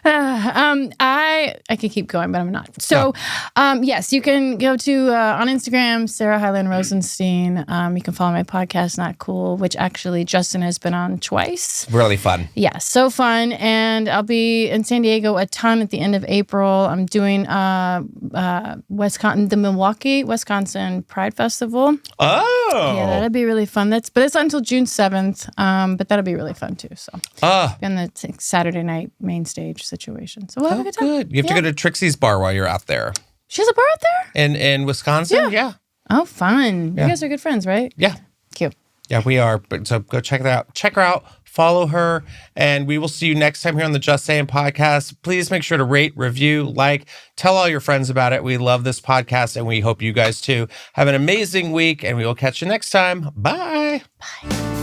I could keep going, but I'm not. So, yes, you can go to on Instagram, Sarah Hyland Rosenstein. You can follow my podcast, Not Cool, which actually Justin has been on twice. Really fun. Yeah, so fun. And I'll be in San Diego a ton at the end of April. I'm doing the Milwaukee, Wisconsin Pride Festival. Oh. Yeah, that'll be really fun. But it's until June 7th. But that'll be really fun too. So be on the Saturday night main stage situation. So we'll have a good time. Good. You have to go to Trixie's bar while you're out there. She has a bar out there? In Wisconsin? Yeah. Oh, fun. Yeah. You guys are good friends, right? Yeah. Cute. Yeah, we are. But so go check that out. Check her out. Follow her. And we will see you next time here on the Just Saying podcast. Please make sure to rate, review, tell all your friends about it. We love this podcast and we hope you guys too. Have an amazing week and we will catch you next time. Bye. Bye.